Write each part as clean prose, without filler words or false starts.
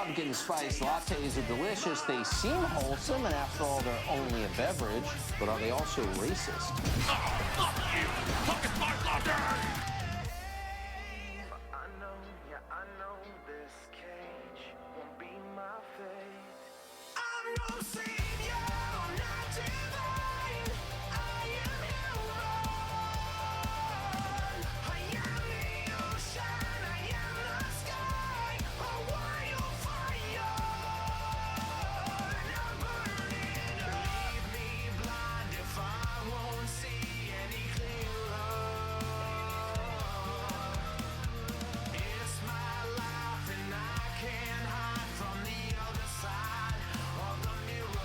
pumpkin spice lattes are delicious. They seem wholesome, and after all, they're only a beverage. But are they also racist? Oh, fuck you! Pumpkin spice latte! I know this cage won't be my fate. I'm no savior, not divine. I am human. I am the ocean, I am the sky. A wildfire. And I'm burning up. Leave me blind if I won't see any clearer. It's my life and I can't hide from the other side of the mirror.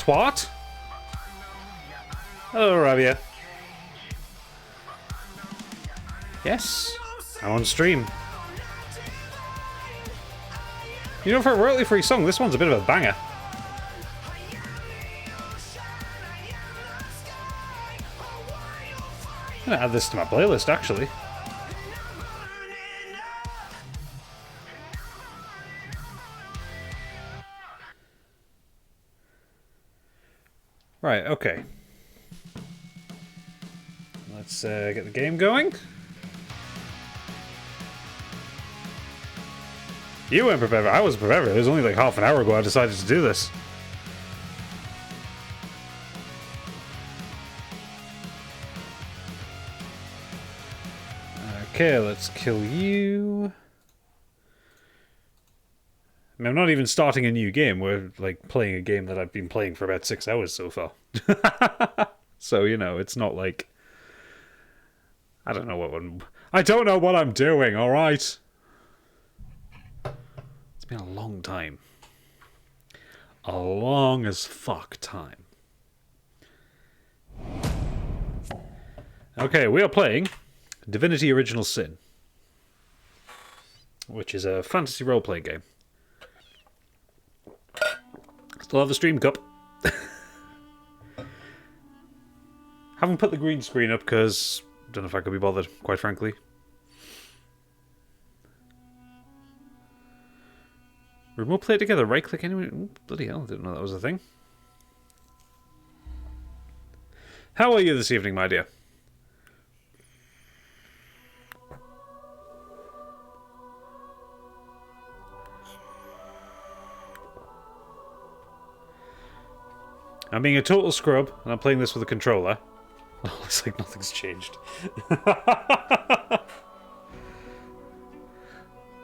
What? Hello, Rabia. Yes, I'm on stream. You know, for a royalty free song, this one's a bit of a banger. I'm gonna add this to my playlist, actually. Right, okay. Let's get the game going. You weren't prepared. I was prepared. It was only like half an hour ago I decided to do this. Okay, let's kill you. I mean, I'm not even starting a new game. We're like playing a game that I've been playing for about 6 hours so far. So, you know, it's not like... I don't know what I'm doing, alright? It's been a long time. A long as fuck time. Okay, we are playing Divinity Original Sin, which is a fantasy role-playing game. Still have the stream cup. Haven't put the green screen up because I don't know if I could be bothered, quite frankly. Remote play together, right click anyway. Ooh, bloody hell, I didn't know that was a thing. How are you this evening, my dear? I'm being a total scrub, and I'm playing this with a controller. Looks like nothing's changed.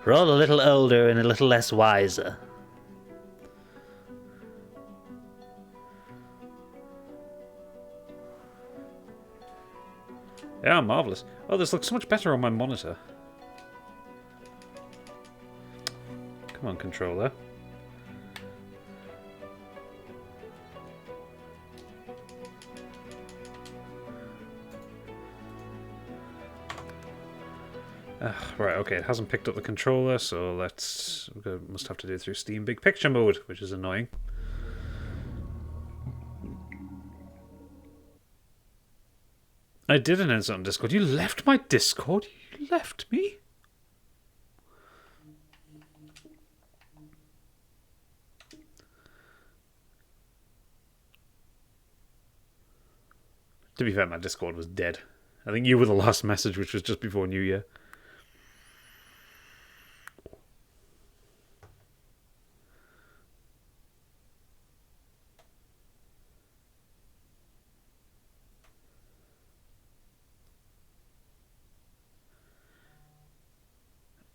We're all a little older and a little less wiser. Yeah, marvellous. Oh, this looks so much better on my monitor. Come on, controller. Right, okay, it hasn't picked up the controller, so must have to do it through Steam Big Picture mode, which is annoying. I did announce it on Discord. You left my Discord? You left me? To be fair, my Discord was dead. I think you were the last message, which was just before New Year.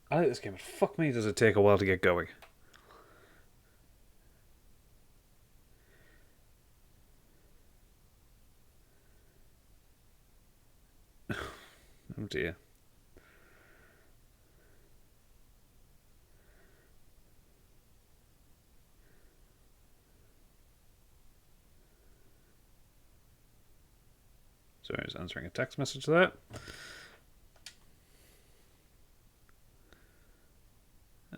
I like this game, but fuck me, does it take a while to get going. Oh dear. Sorry, I was answering a text message there.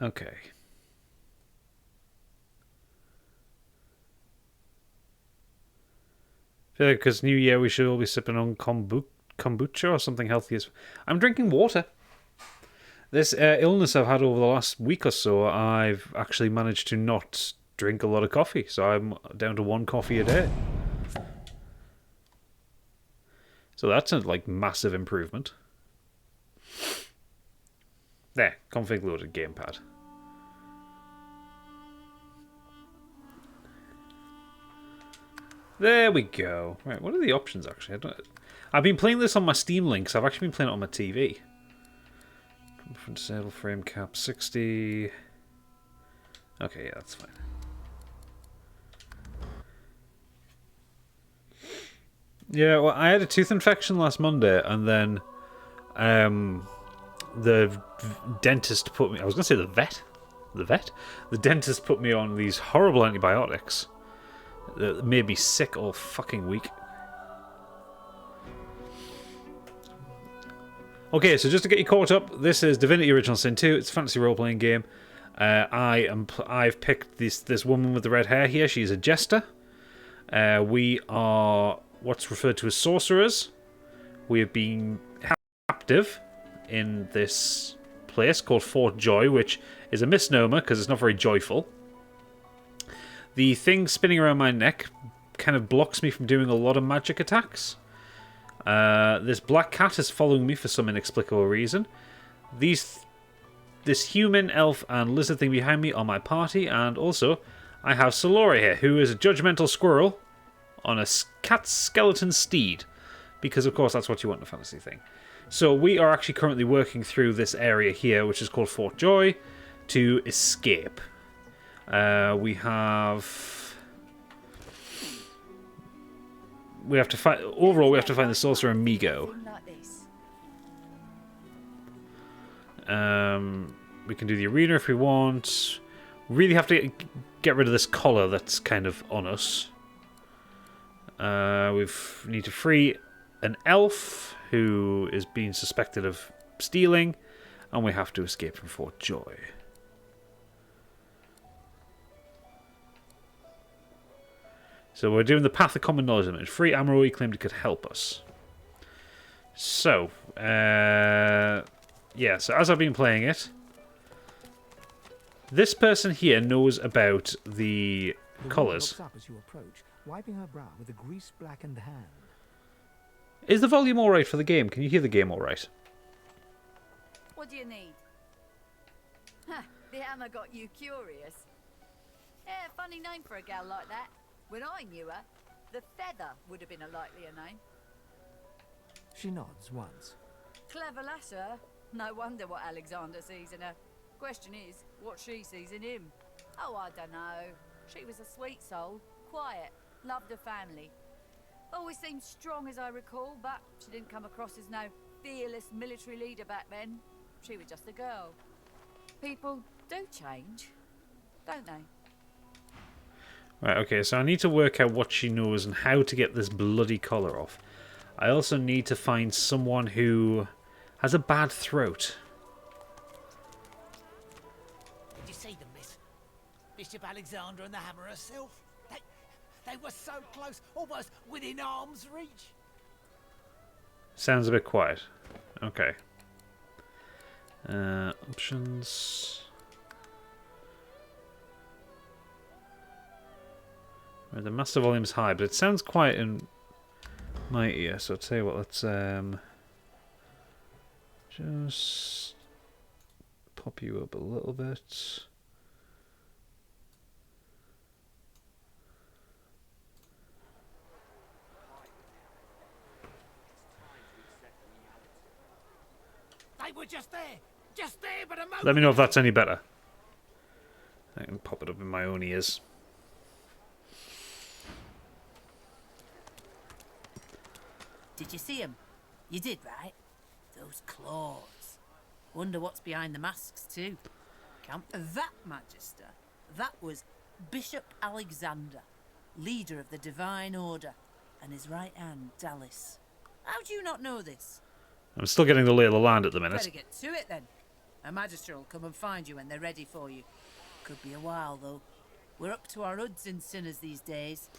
Okay. I feel like because New Year we should all be sipping on kombucha or something healthy. I'm drinking water. This illness I've had over the last week or so, I've actually managed to not drink a lot of coffee. So I'm down to 1 coffee a day. So that's a massive improvement. There, config loaded gamepad. There we go. Right, what are the options actually? I've been playing this on my Steam Link, so I've actually been playing it on my TV. From disable frame cap 60. Okay, yeah, that's fine. Yeah, well, I had a tooth infection last Monday, and then the dentist put me... I was going to say the vet. The vet? The dentist put me on these horrible antibiotics that made me sick all fucking week. Okay, so just to get you caught up, this is Divinity Original Sin 2. It's a fantasy role-playing game. I've picked this woman with the red hair here. She's a jester. We are what's referred to as sorcerers. We have been captive in this place called Fort Joy, which is a misnomer because it's not very joyful. The thing spinning around my neck kind of blocks me from doing a lot of magic attacks. This black cat is following me for some inexplicable reason. This human, elf, and lizard thing behind me are my party, and also I have Solora here, who is a judgmental squirrel on a cat skeleton steed, because of course that's what you want in a fantasy thing. So we are actually currently working through this area here, which is called Fort Joy, to escape. We have to find. Overall, we have to find the sorcerer Migo. We can do the arena if we want. Really have to get rid of this collar that's kind of on us. We need to free an elf who is being suspected of stealing, and we have to escape from Fort Joy. So we're doing the Path of Common Knowledge limit. Free ammo he claimed it could help us. So, yeah, so as I've been playing it, this person here knows about the colours. Looks up as you approach, wiping her brow with a grease-blackened hand. Is the volume alright for the game? Can you hear the game alright? What do you need? Huh, the hammer got you curious. Yeah, funny name for a gal like that. When I knew her, the Feather would have been a likelier name. She nods once. Clever lass, her. No wonder what Alexander sees in her. Question is, what she sees in him. Oh, I don't know. She was a sweet soul, quiet, loved her family. Always seemed strong as I recall, but she didn't come across as no fearless military leader back then. She was just a girl. People do change, don't they? Right, okay, so I need to work out what she knows and how to get this bloody collar off. I also need to find someone who has a bad throat. Did you see them, miss? Bishop Alexander and the hammer herself? They were so close, almost within arm's reach. Sounds a bit quiet. Okay. Options. Right, the master volume's high, but it sounds quiet in my ear, so I'll tell you what, let's just pop you up a little bit. They were just there, but a moment. Let me know if that's any better. I can pop it up in my own ears. Did you see him? You did, right? Those claws. Wonder what's behind the masks, too. That, Magister, that was Bishop Alexander, leader of the Divine Order, and his right hand, Dallas. How do you not know this? I'm still getting the lay of the land at the minute. Better get to it, then. A magister will come and find you when they're ready for you. Could be a while, though. We're up to our hoods in sinners these days.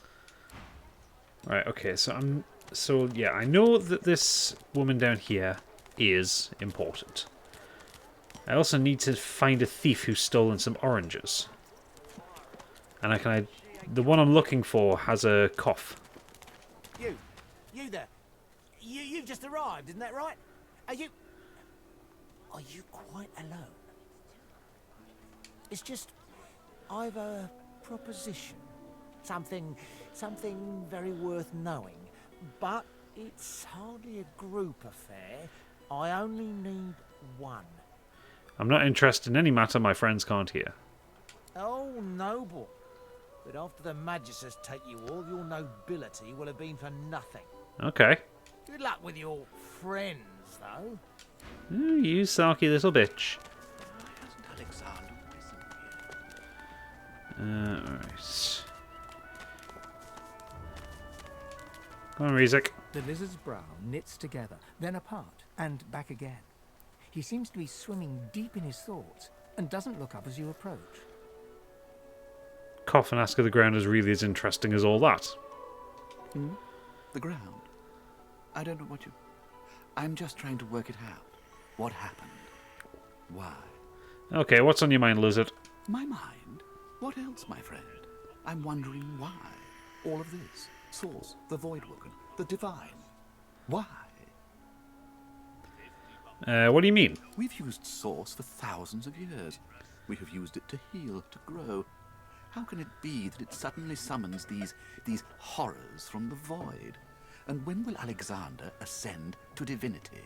Right, okay, so yeah, I know that this woman down here is important. I also need to find a thief who's stolen some oranges. And the one I'm looking for has a cough. You there. You've just arrived, isn't that right? Are you quite alone? It's just, I've a proposition. Something very worth knowing. But it's hardly a group affair. I only need one. I'm not interested in any matter my friends can't hear. Oh, noble. But after the magisters take you, all your nobility will have been for nothing. Okay. Good luck with your friends, though. You sulky little bitch. Alright. Come on, Rizik. The lizard's brow knits together, then apart, and back again. He seems to be swimming deep in his thoughts, and doesn't look up as you approach. Cough and ask if the ground is really as interesting as all that. The ground? I don't know what you... I'm just trying to work it out. What happened? Why? Okay, what's on your mind, lizard? My mind? What else, my friend? I'm wondering why. All of this. Source, the Voidwoken, the Divine. Why? What do you mean? We've used Source for thousands of years. We have used it to heal, to grow. How can it be that it suddenly summons these horrors from the void? And when will Alexander ascend to divinity?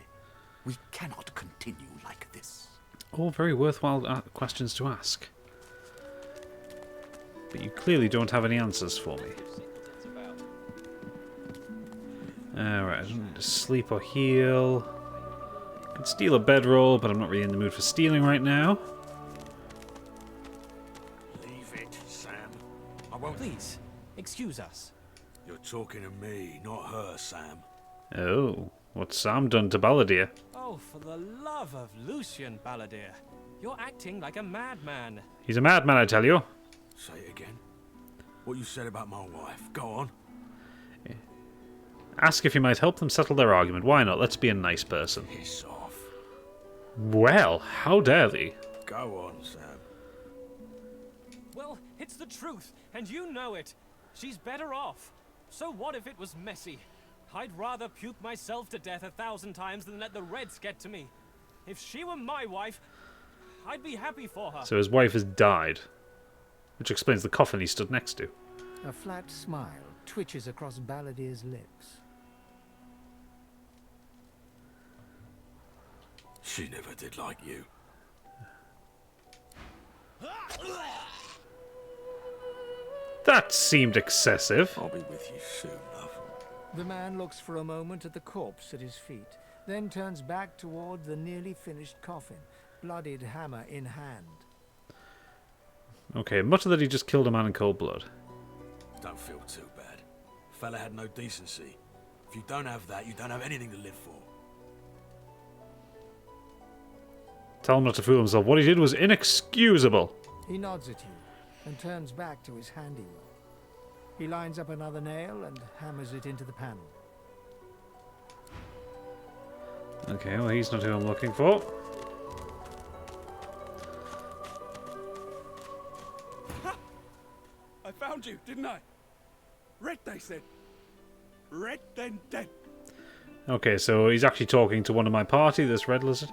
We cannot continue like this. All very worthwhile questions to ask. But you clearly don't have any answers for me. Alright, I don't need to sleep or heal. I could steal a bedroll, but I'm not really in the mood for stealing right now. Leave it, Sam. I won't. Please, excuse us. You're talking to me, not her, Sam. Oh, what's Sam done to Balladeer? Oh, for the love of Lucian, Balladeer. You're acting like a madman. He's a madman, I tell you. Say it again. What you said about my wife. Go on. Ask if you might help them settle their argument. Why not? Let's be a nice person. Piss off. Well, how dare thee? Go on, Sam. Well, it's the truth, and you know it. She's better off. So what if it was messy? I'd rather puke myself to death 1,000 times than let the Reds get to me. If she were my wife, I'd be happy for her. So his wife has died. Which explains the coffin he stood next to. A flat smile twitches across Balladeer's lips. She never did like you. That seemed excessive. I'll be with you soon, love. The man looks for a moment at the corpse at his feet, then turns back toward the nearly finished coffin, bloodied hammer in hand. Okay, mutter that he just killed a man in cold blood. Don't feel too bad. Fella had no decency. If you don't have that, you don't have anything to live for. Tell him not to fool himself. What he did was inexcusable. He nods at you and turns back to his handiwork. He lines up another nail and hammers it into the panel. Okay, well, he's not who I'm looking for. I found you, didn't I? Red, they said. Red, then dead. Okay, so he's actually talking to one of my party, this red lizard.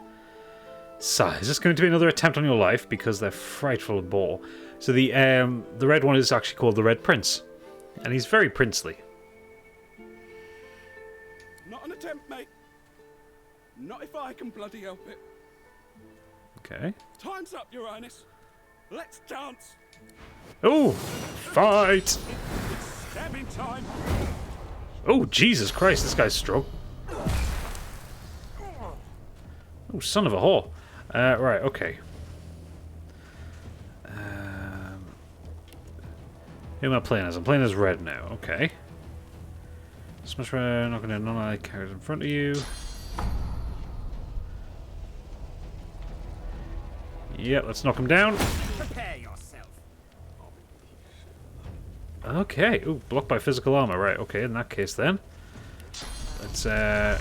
Sigh, is this going to be another attempt on your life? Because they're frightful and bore. So the red one is actually called the Red Prince. And he's very princely. Not an attempt, mate. Not if I can bloody help it. Okay. Time's up, Your Highness. Let's dance. Oh, fight! It's stabbing time. Oh, Jesus Christ, this guy's strong. Oh, son of a whore. Right, okay. Who am I playing as? I'm playing as red now, okay. Smash red, knocking down non-allied characters in front of you. Yeah, let's knock him down. Prepare yourself. Okay. Ooh, blocked by physical armor. Right, okay, in that case then. Let's, now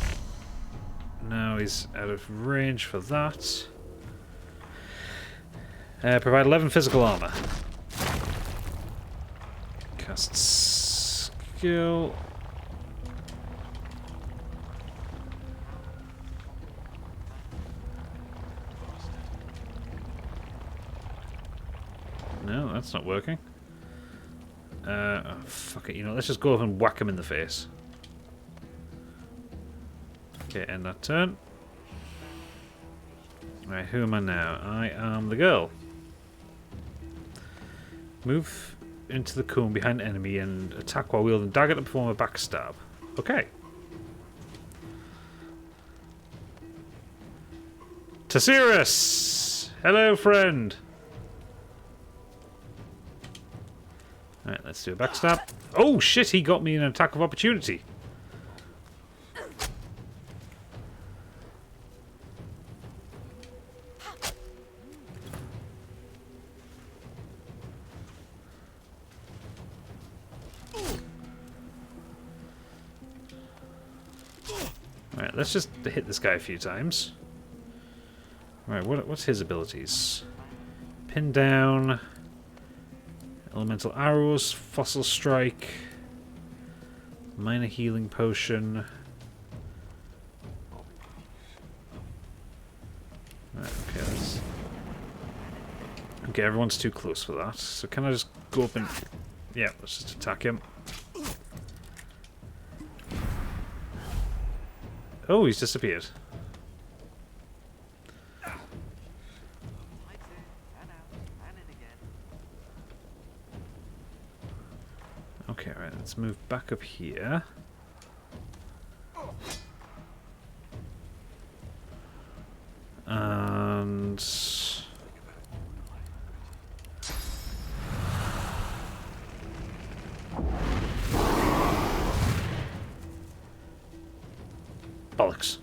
he's out of range for that. Provide 11 physical armor. Cast skill. No, that's not working. Oh, fuck it, you know, let's just go over and whack him in the face. Okay, end that turn. Right, who am I now? I am the girl. Move into the cone behind the enemy and attack while wielding dagger to perform a backstab. Okay. Tasiris! Hello, friend! Alright, let's do a backstab. Oh shit, he got me an attack of opportunity. Alright, let's just hit this guy a few times. Alright, what's his abilities? Pin down, elemental arrows, fossil strike, minor healing potion. Right, okay, let's... Okay, everyone's too close for that. So can I just go up and... Yeah, let's just attack him. Oh, he's disappeared. Okay, right, let's move back up here. And... bollocks.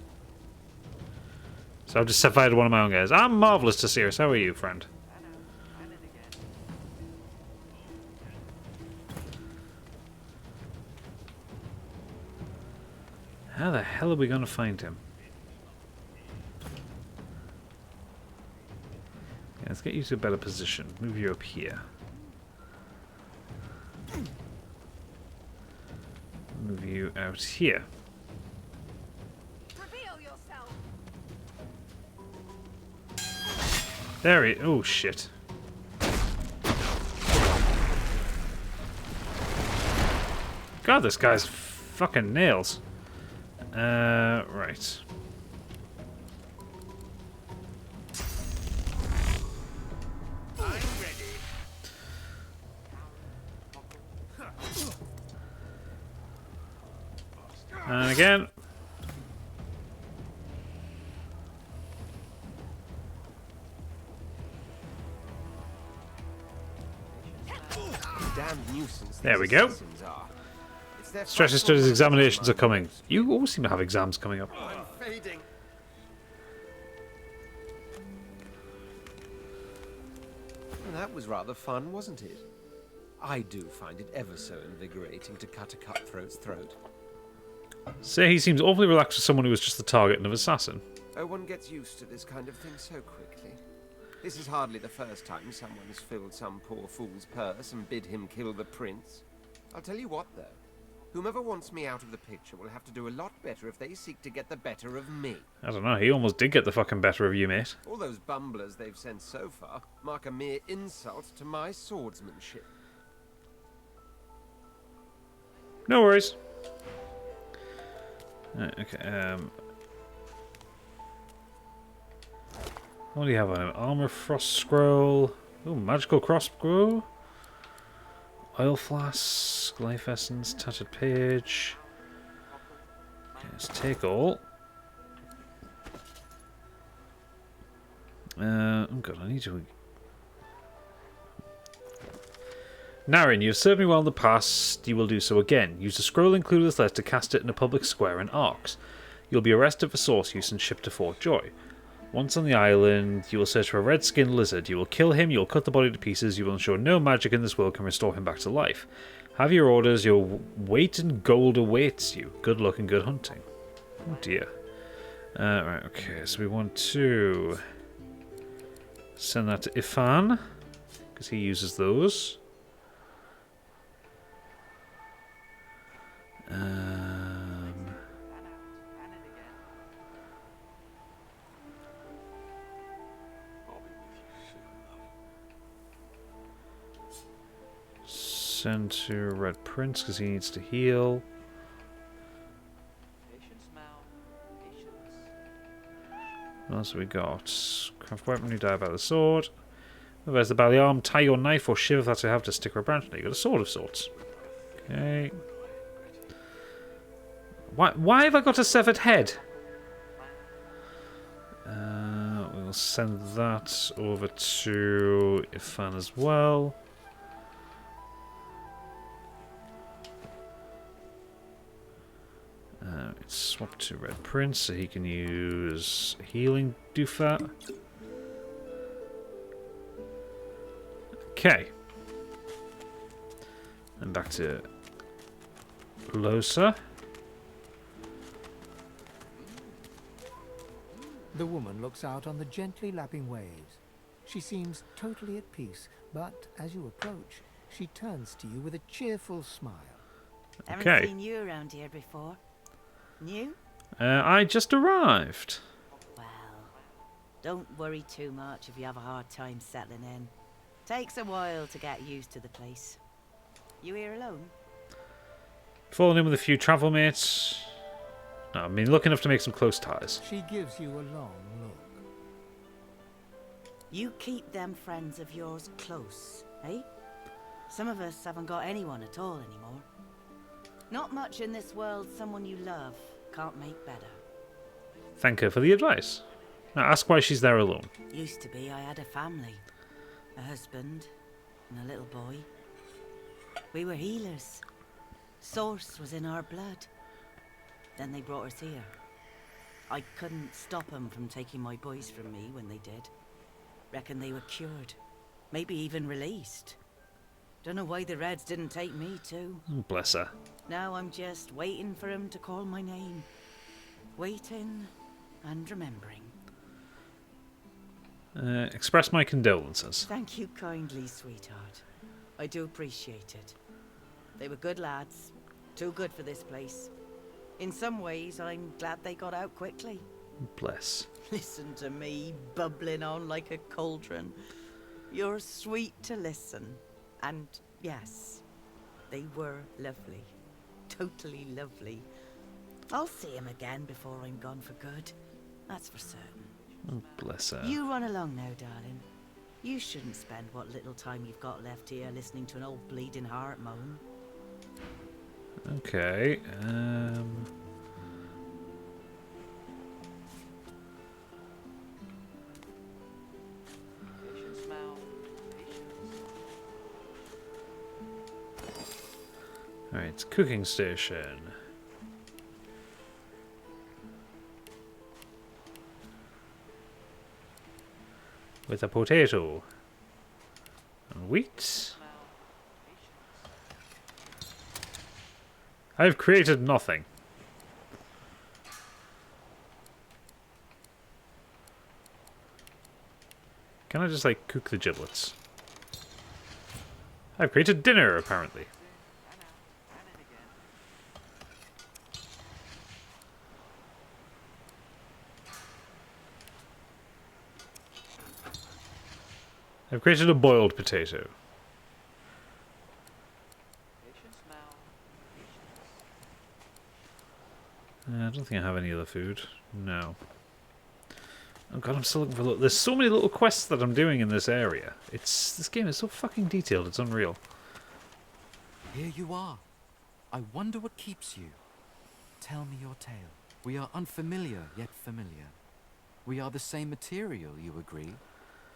So I've just set fire to one of my own guys. I'm marvellous to see us. How are you, friend? How the hell are we going to find him? Yeah, let's get you to a better position. Move you up here. Move you out here. There he... Oh, shit. God, this guy's fucking nails. Right. I'm ready. And again. Damn nuisance. There we go. Stretcher Studies examinations are coming. You always seem to have exams coming up. I'm fading. Well, that was rather fun, wasn't it? I do find it ever so invigorating to cut a cutthroat's throat. Say he seems awfully relaxed for someone who was just the target of an assassin. Oh, one gets used to this kind of thing so quickly. This is hardly the first time someone's filled some poor fool's purse and bid him kill the prince. I'll tell you what, though. Whomever wants me out of the picture will have to do a lot better if they seek to get the better of me. I don't know, he almost did get the fucking better of you, mate. All those bumblers they've sent so far mark a mere insult to my swordsmanship. No worries. Okay, what do you have on him? Armor Frost Scroll. Oh, Magical Crossbow. Oil Flask. Life Essence. Tattered Page. Okay, let's take all. Oh god, I need to... Naren, you have served me well in the past, you will do so again. Use the scroll included with this letter to cast it in a public square in Arcs. You'll be arrested for source use and shipped to Fort Joy. Once on the island, you will search for a red-skinned lizard. You will kill him, you will cut the body to pieces, you will ensure no magic in this world can restore him back to life. Have your orders, your weight in gold awaits you. Good luck and good hunting. Oh dear. Right, okay, so we want to send that to Ifan, because he uses those. Send to Red Prince because he needs to heal. What else have we got? Craft weapon, you die by the sword. There's the belly arm. Tie your knife or shiv that you have to stick or a branch. Now you got a sword of sorts. Okay. Why have I got a severed head? We'll send that over to Ifan as well. Swap to Red Prince so he can use healing doofat. Okay. And back to Losa. The woman looks out on the gently lapping waves. She seems totally at peace, but as you approach, she turns to you with a cheerful smile. Haven't seen you around here before. New? I just arrived. Well, don't worry too much if you have a hard time settling in. Takes a while to get used to the place. You here alone? Falling in with a few travel mates. No, I mean, lucky enough to make some close ties. She gives you a long look. You keep them friends of yours close, eh? Some of us haven't got anyone at all anymore. Not much in this world someone you love can't make better. Thank her for the advice. Now ask why she's there alone. Used to be I had a family. A husband and a little boy. We were healers. Source was in our blood. Then they brought us here. I couldn't stop them from taking my boys from me when they did. Reckon they were cured. Maybe even released. Don't know why the Reds didn't take me too. Bless her. Now I'm just waiting for him to call my name. Waiting and remembering. Express my condolences. Thank you kindly, sweetheart. I do appreciate it. They were good lads. Too good for this place. In some ways, I'm glad they got out quickly. Bless. Listen to me, bubbling on like a cauldron. You're sweet to listen. And yes, they were lovely. Totally lovely. I'll see him again before I'm gone for good. That's for certain. Oh, bless her. You run along now, darling. You shouldn't spend what little time you've got left here listening to an old bleeding heart moan. Okay, Alright, cooking station. With a potato. And wheat. I've created nothing. Can I just, like, cook the giblets? I've created dinner, apparently. I've created a boiled potato. I don't think I have any other food. No. Oh god, I'm still looking for there's so many little quests that I'm doing in this area. This game is so fucking detailed, it's unreal. Here you are. I wonder what keeps you. Tell me your tale. We are unfamiliar, yet familiar. We are the same material, you agree?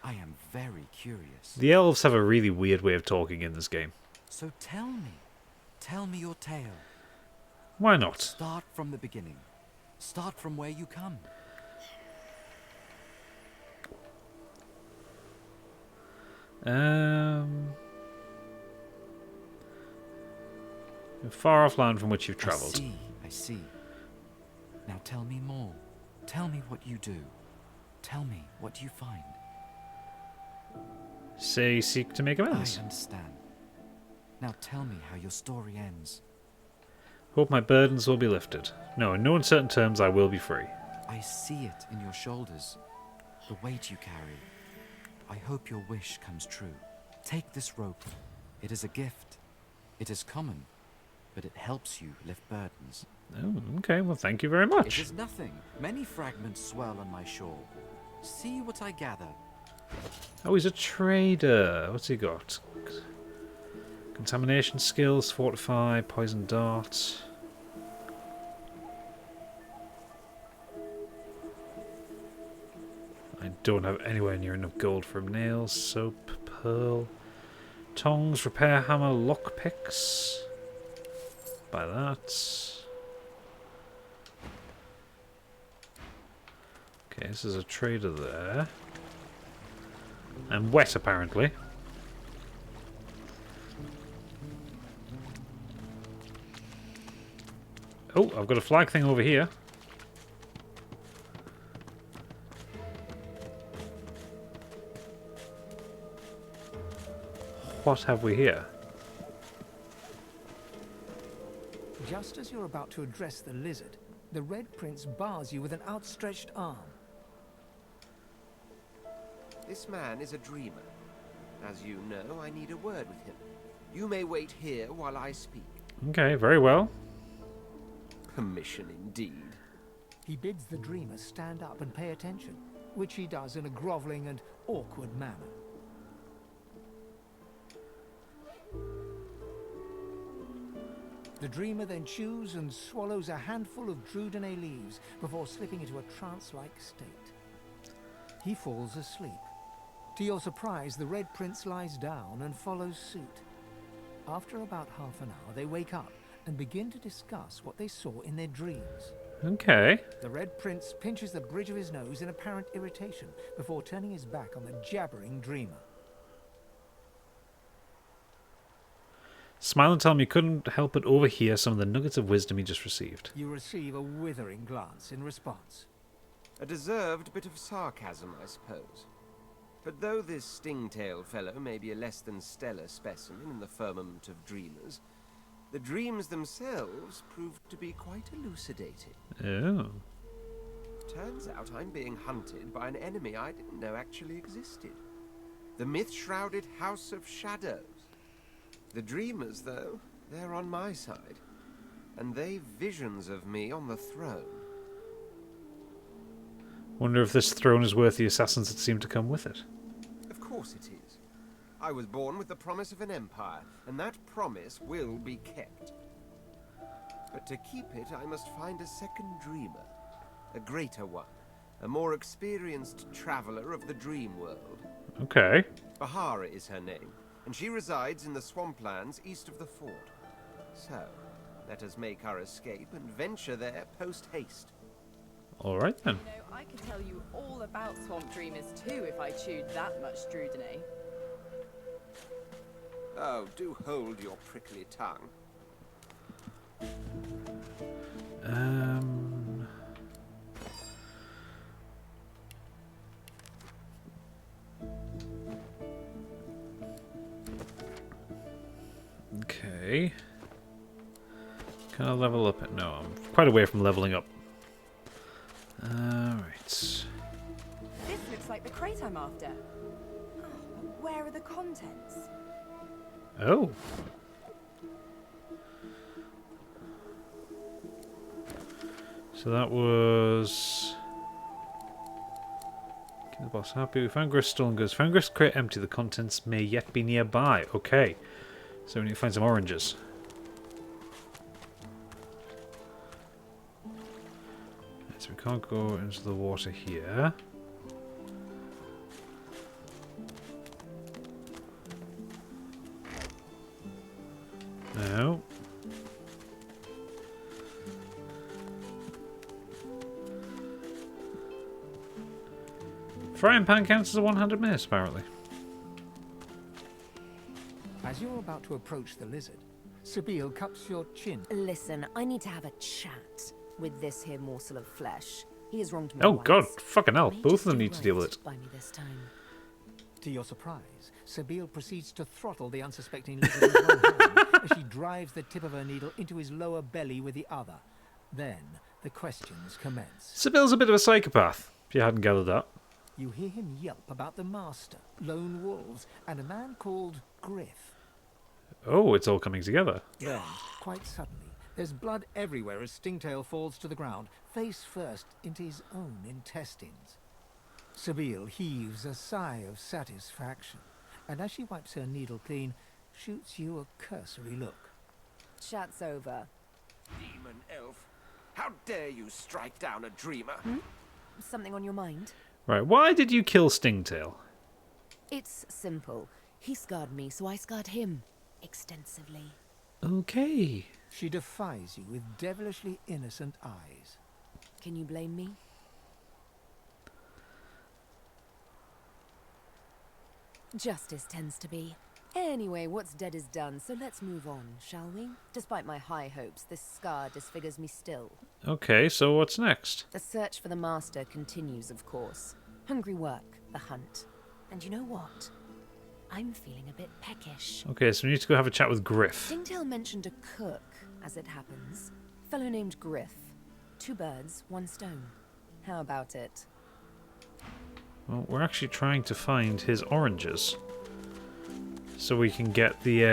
I am very curious. The elves have a really weird way of talking in this game. So tell me. Tell me your tale. Why not? Start from the beginning. Start from where you come. Far off land from which you've travelled. I see. Now tell me more. Tell me what you do. Tell me what you find. Say, seek to make amends. I understand. Now tell me how your story ends. Hope my burdens will be lifted. No, in no uncertain terms I will be free. I see it in your shoulders. The weight you carry. I hope your wish comes true. Take this rope. It is a gift. It is common, but it helps you lift burdens. Oh, okay. Well, thank you very much. It is nothing. Many fragments swirl on my shore. See what I gather. Oh, he's a trader. What's he got? Contamination skills, fortify, poison dart. I don't have anywhere near enough gold from nails, soap, pearl, tongs, repair hammer, lockpicks. Buy that. Okay, this is a trader there. I'm wet, apparently. Oh, I've got a flag thing over here. What have we here? Just as you're about to address the lizard, the Red Prince bars you with an outstretched arm. This man is a dreamer. As you know, I need a word with him. You may wait here while I speak. Okay, very well. Permission indeed. He bids the dreamer stand up and pay attention, which he does in a grovelling and awkward manner. The dreamer then chews and swallows a handful of Drudenay leaves before slipping into a trance-like state. He falls asleep. To your surprise, the Red Prince lies down and follows suit. After about half an hour, they wake up and begin to discuss what they saw in their dreams. Okay. The Red Prince pinches the bridge of his nose in apparent irritation before turning his back on the jabbering dreamer. Smile and tell me you couldn't help but overhear some of the nuggets of wisdom he just received. You receive a withering glance in response. A deserved bit of sarcasm, I suppose. But though this stingtail fellow may be a less than stellar specimen in the firmament of dreamers, the dreams themselves proved to be quite elucidating. Oh. Turns out I'm being hunted by an enemy I didn't know actually existed. The myth-shrouded House of Shadows. The dreamers, though, they're on my side. And they've visions of me on the throne. Wonder if this throne is worth the assassins that seem to come with it. Of course it is. I was born with the promise of an empire, and that promise will be kept. But to keep it, I must find a second dreamer. A greater one. A more experienced traveler of the dream world. Okay. Bahara is her name, and she resides in the swamplands east of the fort. So, let us make our escape and venture there post-haste. Alright then. You know, I could tell you all about swamp dreamers too if I chewed that much Drudenay. Oh, do hold your prickly tongue. Okay. Can I level up it? No, I'm quite away from leveling up. Alright. This looks like the crate I'm after. Oh, but where are the contents? Oh. So that was... Keep the boss happy. We found Grist stolen goods. Found Grist crate empty. The contents may yet be nearby. Okay. So we need to find some oranges. So we can't go into the water here. No. Frying pan counts as a one-handed mace, apparently. As you're about to approach the lizard, Sabine cups your chin. Listen, I need to have a chat with this here morsel of flesh. He is wronged me Oh once. god, fucking hell. May Both just of them do need to deal with right it. by me this time. To your surprise, Sabine proceeds to throttle the unsuspecting lizard with one hand as she drives the tip of her needle into his lower belly with the other. Then the questions commence. Sybil's a bit of a psychopath, if you hadn't gathered that. You hear him yelp about the master, lone wolves, and a man called Griff. Oh, it's all coming together. Then, quite suddenly, there's blood everywhere as Stingtail falls to the ground, face first into his own intestines. Sabine heaves a sigh of satisfaction, and as she wipes her needle clean, shoots you a cursory look. Chat's over. Demon elf, how dare you strike down a dreamer? Something on your mind? Right, why did you kill Stingtail? It's simple. He scarred me, so I scarred him. Extensively. Okay. She defies you with devilishly innocent eyes. Can you blame me? Justice tends to be. Anyway, what's dead is done, so let's move on, shall we? Despite my high hopes, this scar disfigures me still. Okay, so what's next? The search for the master continues, of course. Hungry work, the hunt. And you know what? I'm feeling a bit peckish. Okay, so we need to go have a chat with Griff. Stingtail mentioned a cook, as it happens. Fellow named Griff. 2 birds, 1 stone. How about it? Well, we're actually trying to find his oranges. So we can get the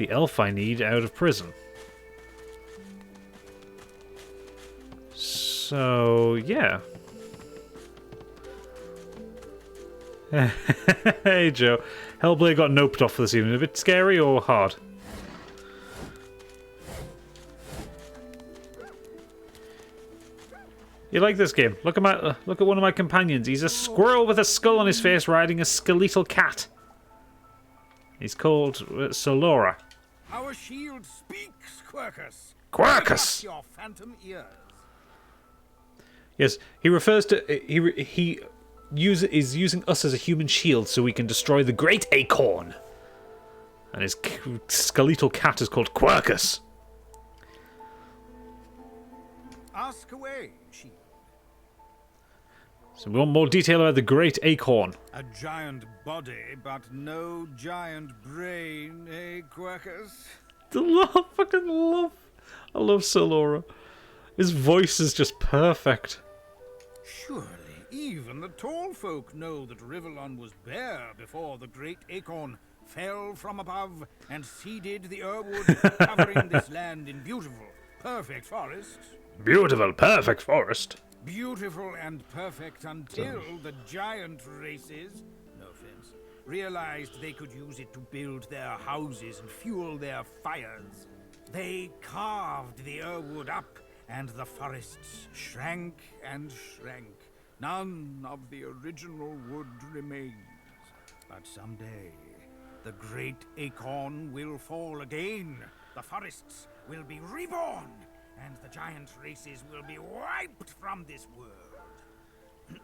elf I need out of prison. So, yeah. Hey, Joe. Hellblade got noped off for this evening. A bit scary or hard? You like this game? Look at one of my companions. He's a squirrel with a skull on his face riding a skeletal cat. He's called Solora. Our shield speaks, Quercus. Quercus! Pick up your phantom ears. Yes, he refers to he is using us as a human shield so we can destroy the Great Acorn. And his skeletal cat is called Quercus. Ask away, shield. So we want more detail about the Great Acorn. A giant body, but no giant brain, eh, Quercus? I love Solora. His voice is just perfect. Surely even the tall folk know that Rivellon was bare before the great acorn fell from above and seeded the Urwood, covering this land in beautiful, perfect forests. Beautiful, perfect forest. Beautiful and perfect until the giant races, no offense, realized they could use it to build their houses and fuel their fires. They carved the Urwood up, and the forests shrank and shrank. None of the original wood remains. But someday, the great acorn will fall again. The forests will be reborn, and the giant races will be wiped from this world.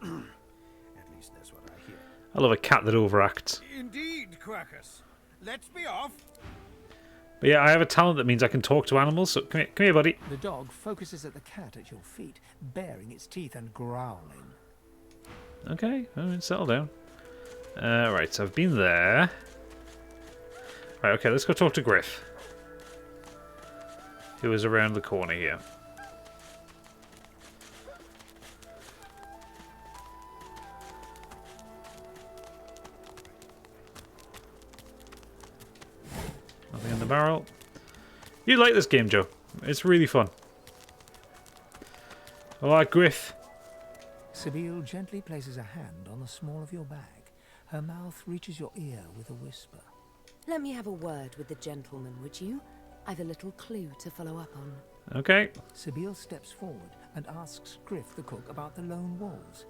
At least that's what I hear. I love a cat that overacts. Indeed, Quercus. Let's be off. But yeah, I have a talent that means I can talk to animals, so come here, buddy. The dog focuses at the cat at your feet, baring its teeth and growling. Okay, settle down. Right, so I've been there. Right, okay, let's go talk to Griff, who is around the corner here. Nothing in the barrel. You like this game, Joe. It's really fun. Alright, Griff. Sabine gently places a hand on the small of your bag. Her mouth reaches your ear with a whisper. Let me have a word with the gentleman, would you? I've a little clue to follow up on. Okay. Sabine steps forward and asks Griff the cook about the lone wolves.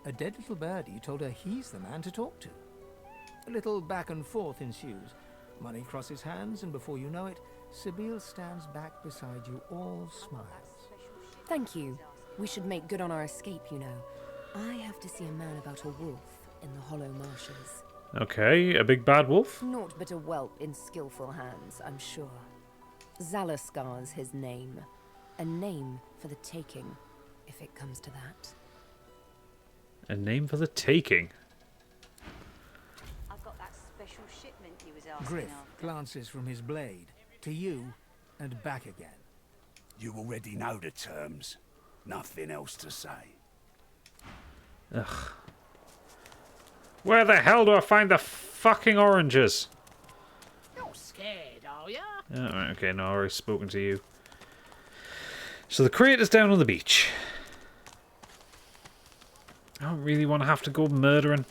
A dead little birdie told her he's the man to talk to. A little back and forth ensues. Money crosses hands, and before you know it, Sabine stands back beside you, all smiles. Thank you. We should make good on our escape, you know. I have to see a man about a wolf in the Hollow Marshes. Okay, a big bad wolf. Naught but a whelp in skillful hands, I'm sure. Zalaskar's his name. A name for the taking, if it comes to that. A name for the taking. I've got that special shipment you was asking Griff after. glances from his blade to you and back again. You already know the terms. Nothing else to say. Ugh. Where the hell do I find the fucking oranges? Not scared, are ya? Oh, right, okay, no, I've already spoken to you. So the crate is down on the beach. I don't really want to have to go murdering.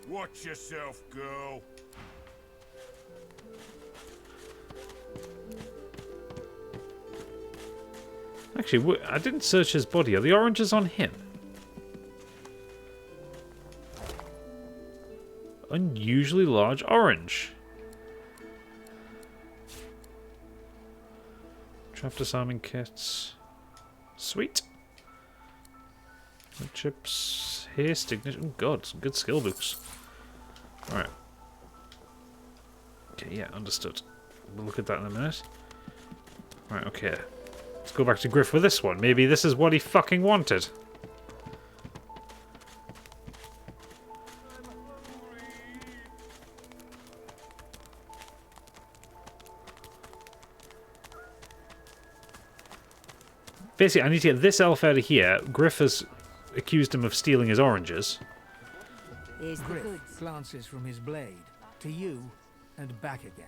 Watch yourself, girl. Actually, I didn't search his body. Are the oranges on him? Unusually large orange. Trap disarming kits. Sweet. Wood chips. Haste, ignition. Oh god, some good skill books. Alright. Okay, yeah, understood. We'll look at that in a minute. Right, okay. Let's go back to Griff with this one. Maybe this is what he fucking wanted. Basically, I need to get this elf out of here. Griff has accused him of stealing his oranges. Here's the Griff goods. glances from his blade to you and back again.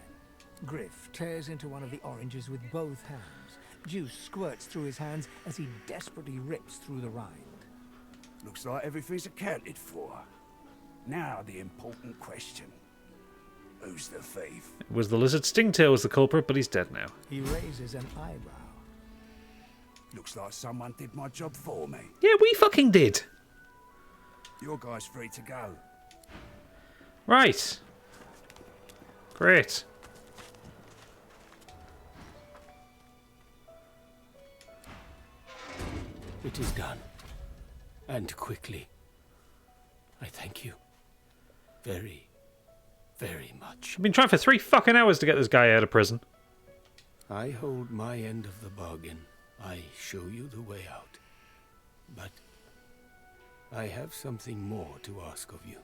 Griff tears into one of the oranges with both hands. Juice squirts through his hands as he desperately rips through the rind. Looks like everything's accounted for. Now the important question. Who's the thief? It was the lizard Stingtail was the culprit, but he's dead now. He raises an eyebrow. Looks like someone did my job for me. Yeah, we fucking did. Your guy's free to go. Right. Great. It is done. And quickly. I thank you. Very, very much. I've been trying for 3 fucking hours to get this guy out of prison. I hold my end of the bargain. I show you the way out. But I have something more to ask of you.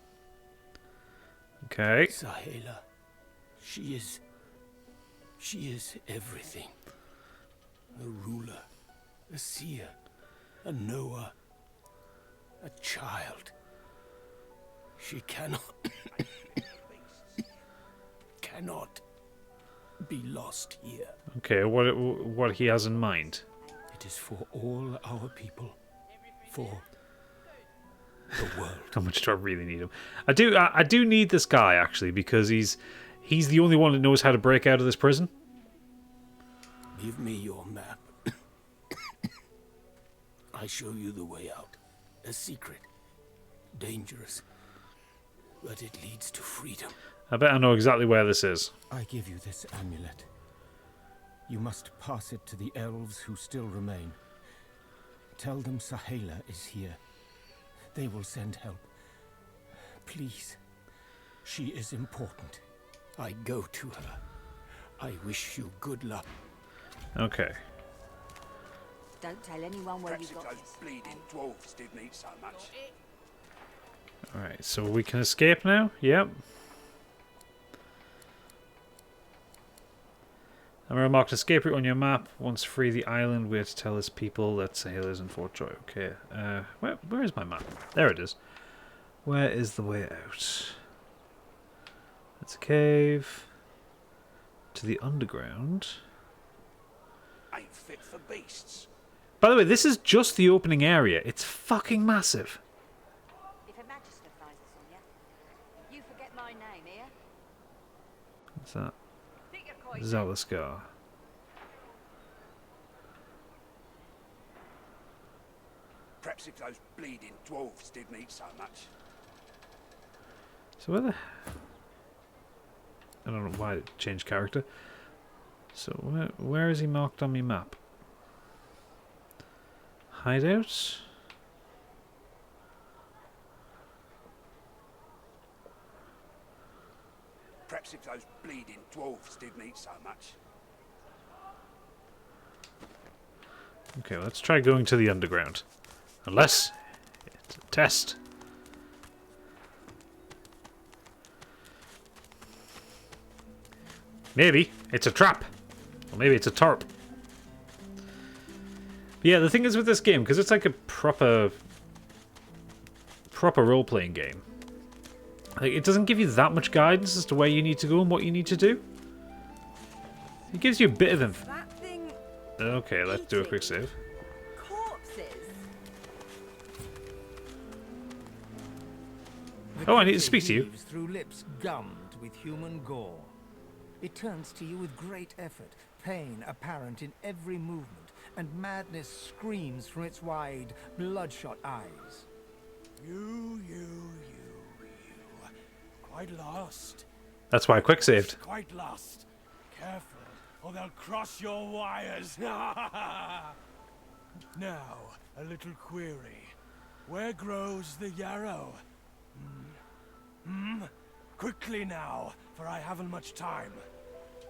Okay. Sahela. She is everything. A ruler, a seer, a knower, a child. She cannot be lost here. Okay, what he has in mind? It is for all our people, for the world. How much do I really need him? I do need this guy actually because he's the only one that knows how to break out of this prison. Give me your map. I show you the way out. A secret. Dangerous. But it leads to freedom. I bet I know exactly where this is. I give you this amulet. You must pass it to the elves who still remain. Tell them Sahela is here. They will send help. Please. She is important. I go to her. I wish you good luck. Okay. Don't tell anyone where you Perhaps if got those this. bleeding dwarves didn't eat so much. Alright, so we can escape now? Yep. I'm marked escape route on your map. Once free the island, we have to tell his people that Sahela's in Fort Joy. Okay. Where is my map? There it is. Where is the way out? That's a cave. To the underground. Ain't fit for beasts. By the way, this is just the opening area. It's fucking massive. If a magister flies us on you, you forget my name here. What's that? Zalaskar. Perhaps if those bleeding dwarves didn't eat so much. So where the... I don't know why it changed character. So where is he marked on my map? Hideout? if those bleeding dwarfs didn't eat so much. Okay, let's try going to the underground. Unless it's a test. Maybe it's a trap. Or maybe it's a tarp. Yeah, the thing is with this game, because it's like a proper role-playing game, like, it doesn't give you that much guidance as to where you need to go and what you need to do. It gives you a bit of info. Okay, let's do a quick save. Oh, I need to speak to you. Through lips gummed with human gore. It turns to you with great effort, pain apparent in every movement, and madness screams from its wide, bloodshot eyes. You. Quite lost. That's why I quick saved. Quite lost. Careful, or they'll cross your wires. Now, a little query. Where grows the yarrow? Quickly now, for I haven't much time.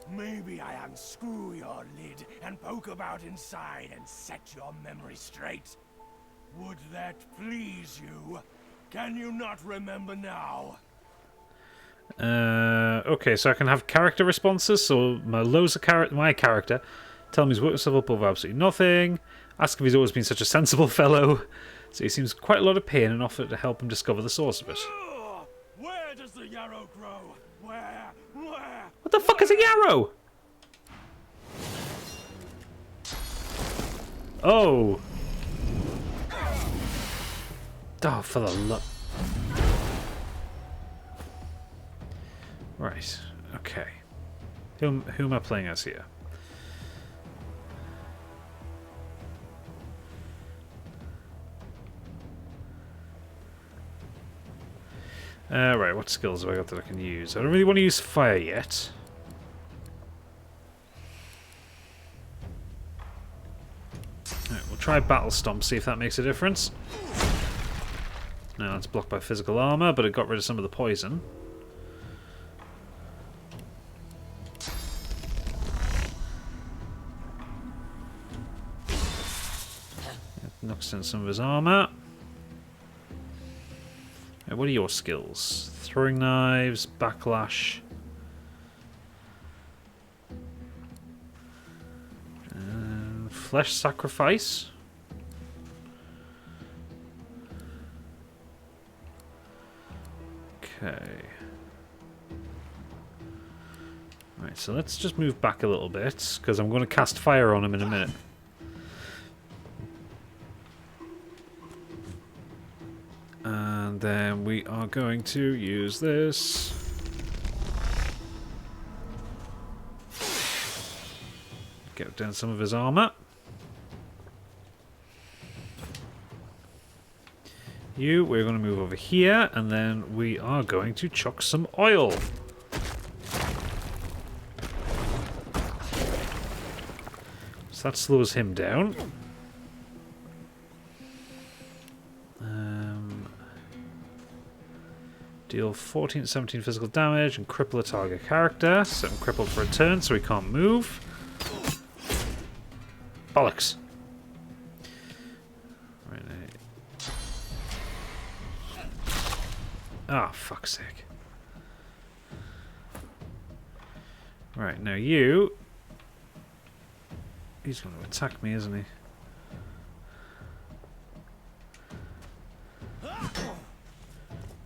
Maybe I unscrew your lid and poke about inside and set your memory straight. Would that please you? Can you not remember now? Okay, so I can have character responses. So my character tell me he's worked himself up over absolutely nothing. Ask if he's always been such a sensible fellow. So he seems quite a lot of pain and offer to help him discover the source of it. Where does the yarrow grow? Where? What the fuck is a yarrow? Oh. Oh, for the love. Right. Okay. Who am I playing as here? Right, what skills have I got that I can use? I don't really want to use fire yet. Right, we'll try Battle Stomp, see if that makes a difference. Now it's blocked by physical armor, but it got rid of some of the poison. It knocks in some of his armor. What are your skills? Throwing knives, backlash. Flesh sacrifice. Okay. Right, so let's just move back a little bit, because I'm going to cast fire on him in a minute. And then we are going to use this. Get down some of his armor. We're going to move over here, and then we are going to chuck some oil. So that slows him down. Deal 14 to 17 physical damage and cripple a target character. Set him crippled for a turn so he can't move. Bollocks. Right now. Ah, oh, fuck's sake. Right, now you... He's going to attack me, isn't he?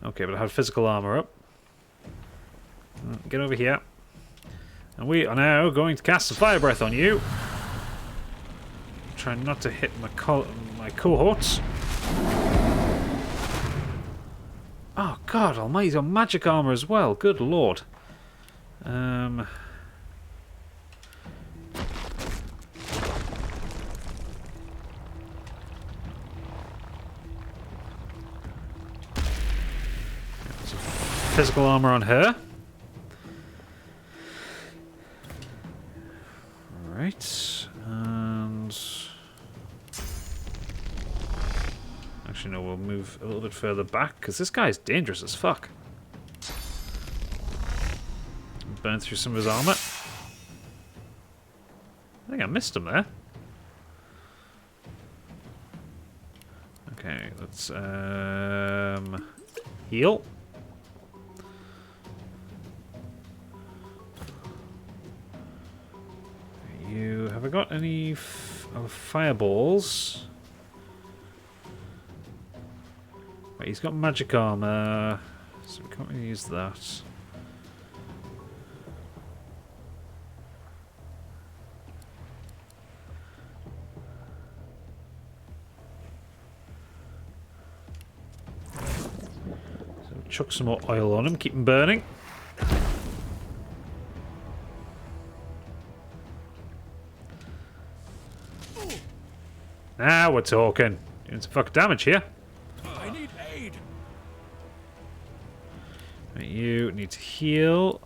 Okay, but I have physical armor up. Get over here. And we are now going to cast a fire breath on you. Trying not to hit my cohorts. Oh god almighty, he's got magic armor as well. Good lord. Physical armor on her. Right, and actually no, we'll move a little bit further back because this guy's dangerous as fuck. burn through some of his armor. I think I missed him there. Okay, let's heal. You have I got any fireballs? Right, he's got magic armor, so we can't really use that. So chuck some more oil on him, keep him burning. Now we're talking. Doing some fucking damage here. I need aid. Right, you need to heal.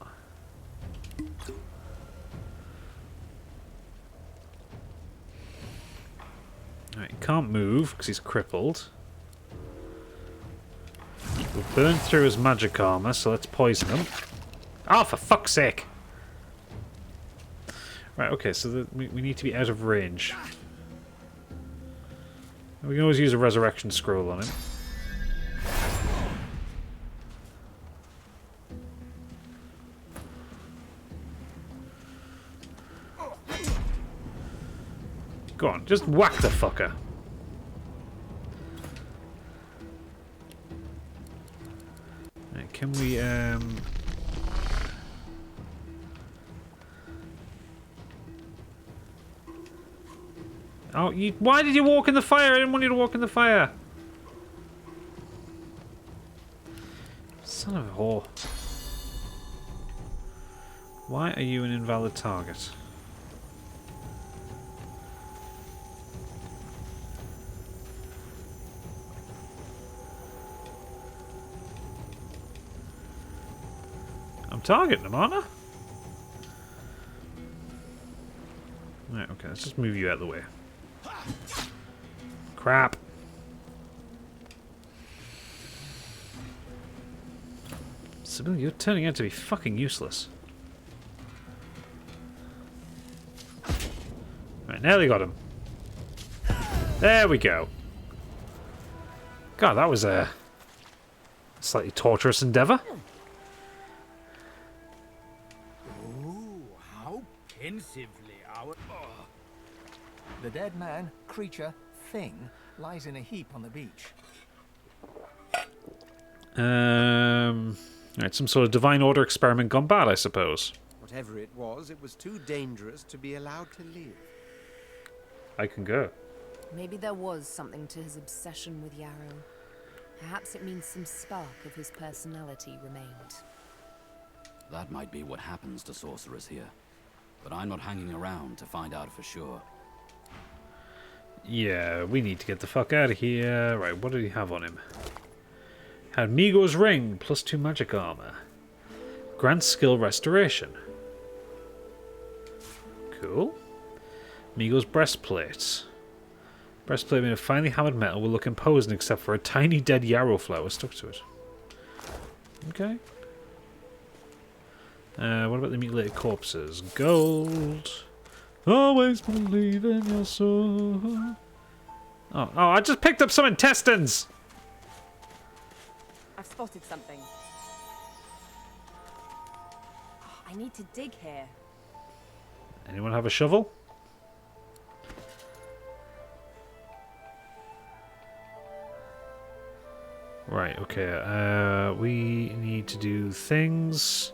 Right, he can't move because he's crippled. We'll burn through his magic armor, so let's poison him. Oh, for fuck's sake! Right, okay, so we need to be out of range. We can always use a resurrection scroll on him. Go on, just whack the fucker. Right, can we Oh, why did you walk in the fire? I didn't want you to walk in the fire. Son of a whore. Why are you an invalid target? I'm targeting him, aren't I? Right, okay, let's just move you out of the way. Crap. Sybil, you're turning out to be fucking useless. Right, now they got him. There we go. God, that was a slightly torturous endeavour. Oh, how pensively our... The dead man, creature, thing, lies in a heap on the beach. Right, some sort of divine order experiment gone bad, I suppose. Whatever it was too dangerous to be allowed to live. I can go. Maybe there was something to his obsession with Yarrow. Perhaps it means some spark of his personality remained. That might be what happens to sorcerers here. But I'm not hanging around to find out for sure. Yeah, we need to get the fuck out of here. Right, what did he have on him? Had Migo's ring, +2 magic armor. Grants skill restoration. Cool. Migo's breastplate. Breastplate made of finely hammered metal will look imposing except for a tiny dead yarrow flower stuck to it. Okay. What about the mutilated corpses? Gold. Always believe in your soul. Oh, I just picked up some intestines! I've spotted something. I need to dig here. Anyone have a shovel? Right, okay. We need to do things.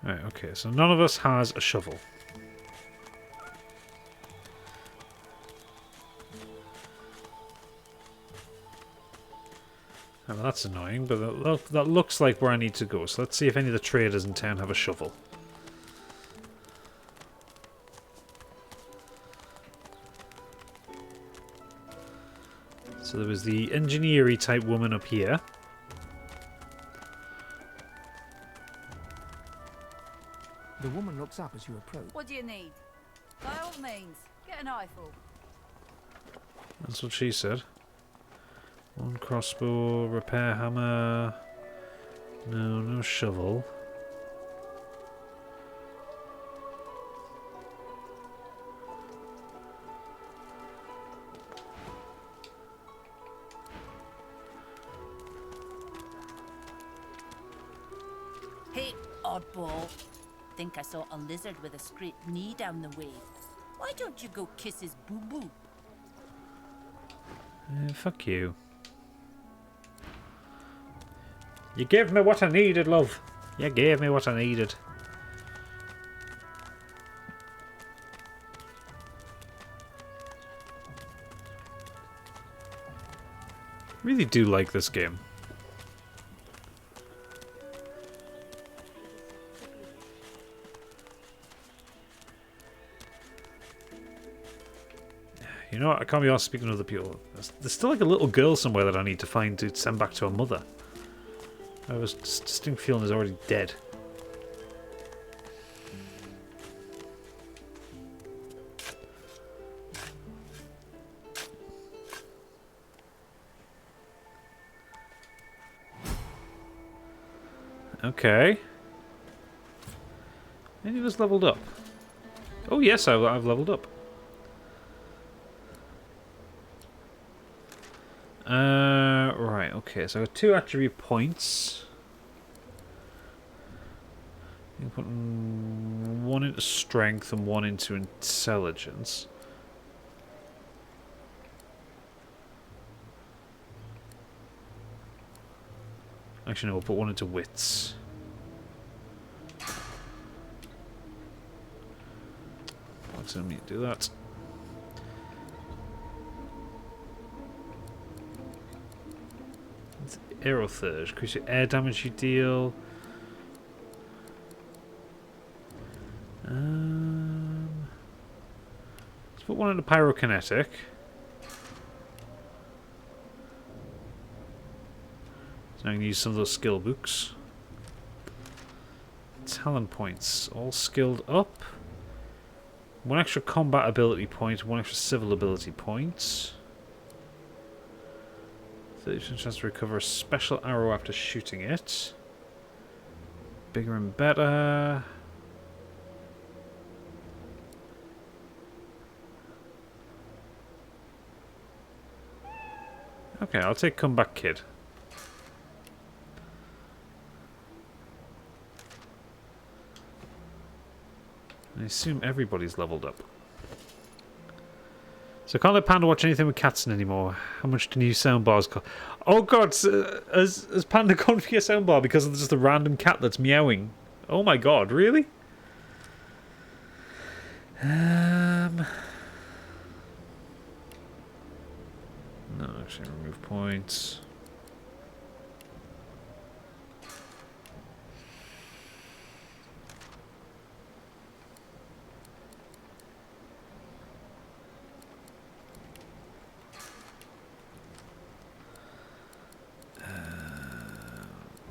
Right, okay, so none of us has a shovel. Oh, well, that's annoying, but that looks like where I need to go. So let's see if any of the traders in town have a shovel. So there was the engineer-y type woman up here. The woman looks up as you approach. What do you need? By all means, get an eyeful. That's what she said. One crossbow, repair hammer. No, no shovel. Hey, oddball. Think I saw a lizard with a scraped knee down the way. Why don't you go kiss his boo-boo? Fuck you. You gave me what I needed, love. You gave me what I needed. Really do like this game. You know what? I can't be arsed speaking to other people. There's still like a little girl somewhere that I need to find to send back to her mother. I was distinct feeling is already dead. Okay. Any of us leveled up? Oh yes, I've leveled up. Right, okay, so I got 2 attribute points. You can put 1 into strength and 1 into intelligence. Actually, no, we'll put 1 into wits. Let's let me do that. Aero Third, increase your air damage you deal. Let's put 1 into pyrokinetic. So I can use some of those skill books. Talent points, all skilled up. 1 extra combat ability point, 1 extra civil ability point. 30% chance to recover a special arrow after shooting it. Bigger and better. Okay, I'll take Comeback Kid. I assume everybody's leveled up. So I can't let Panda watch anything with cats in anymore. How much do new soundbars cost? Oh god, has Panda gone for your soundbar because of just a random cat that's meowing? Oh my god, really? No, actually remove points.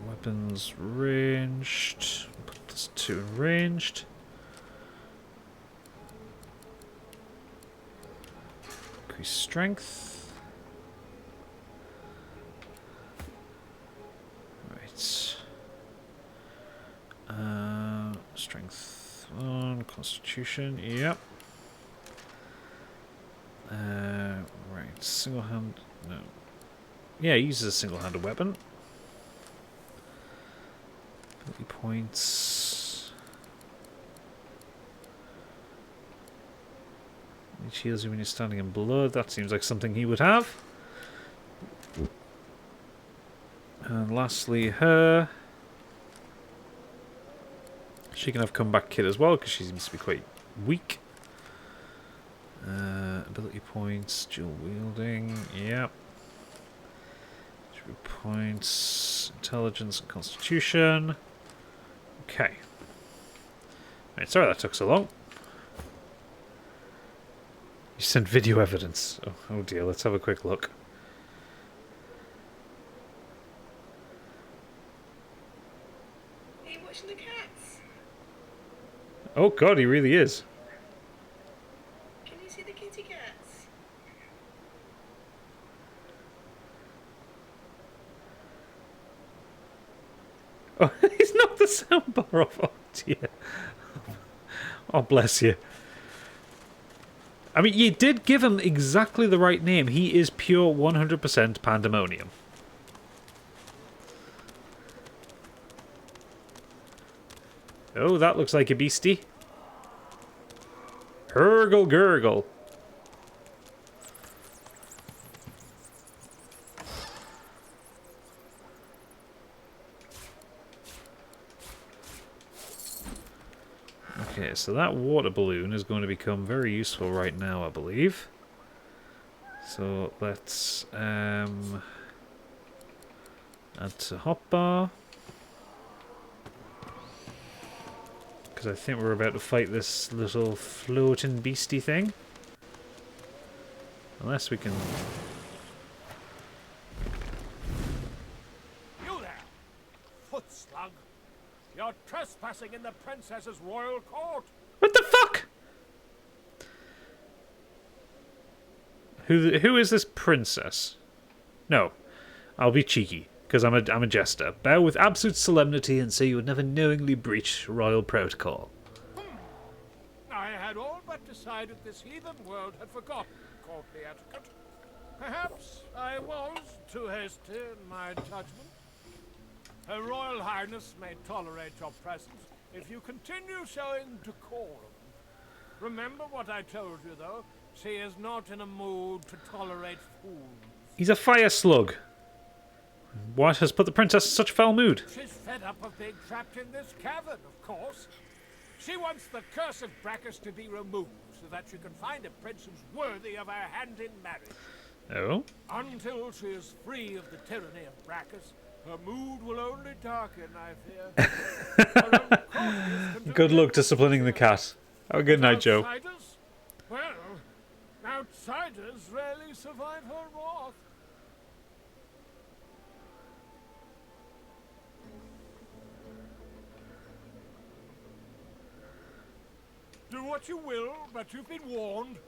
Weapons ranged. Put this 2 in ranged. Increase strength. Right. Strength 1, Constitution. Yep. Right. Single hand. No. Yeah, he uses a single-handed weapon. Ability points. It heals you when you're standing in blood. That seems like something he would have. And lastly, her. She can have Comeback Kid as well because she seems to be quite weak. Ability points, dual wielding. Yep. Attribute points, intelligence, and constitution. Okay. Right, sorry that took so long. You sent video evidence. Oh dear, let's have a quick look. Oh god, he really is. Can you see the kitty cats? Oh, he's knocked the soundbar off. Oh dear. Oh, bless you. I mean, you did give him exactly the right name. He is pure 100% pandemonium. Oh, that looks like a beastie. Hurgle gurgle. Okay, so that water balloon is going to become very useful right now, I believe. So let's add to hotbar. Because I think we're about to fight this little floating beastie thing. Unless we can... You there, foot slug! You're trespassing in the princess's royal court! What the fuck? Who is this princess? No, I'll be cheeky, because I'm a jester. Bow with absolute solemnity and say you would never knowingly breach royal protocol. I had all but decided this heathen world had forgotten courtly etiquette. Perhaps I was too hasty in my judgment. Her Royal Highness may tolerate your presence if you continue showing decorum. Remember what I told you, though. She is not in a mood to tolerate fools. He's a fire slug. What has put the princess in such a foul mood? She's fed up of being trapped in this cavern, of course. She wants the curse of Bracchus to be removed so that she can find a prince who's worthy of her hand in marriage. Oh? Until she is free of the tyranny of Bracchus, her mood will only darken, I fear. Good luck disciplining the cat. Have a good night, Joe. Outsiders? Well, outsiders rarely survive her wrath. Do what you will, but you've been warned.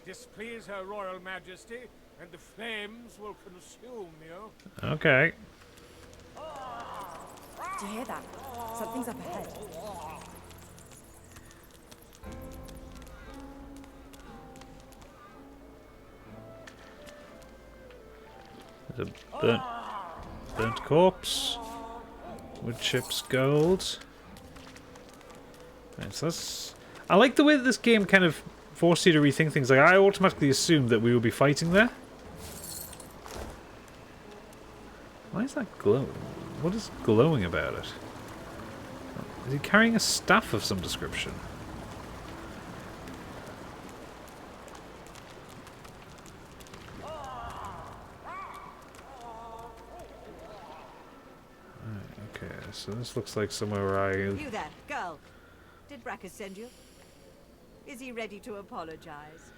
Displease her royal majesty, and the flames will consume you. Okay. Do you hear that? Something's up ahead. There's a burnt corpse. Wood chips gold. Right, so that's... I like the way that this game kind of forced you to rethink things. Like, I automatically assumed that we would be fighting there. Why is that glowing? What is glowing about it? Is he carrying a staff of some description? Okay, so this looks like somewhere where I... You there, girl. Did Bracchus send you? Is he ready to apologize?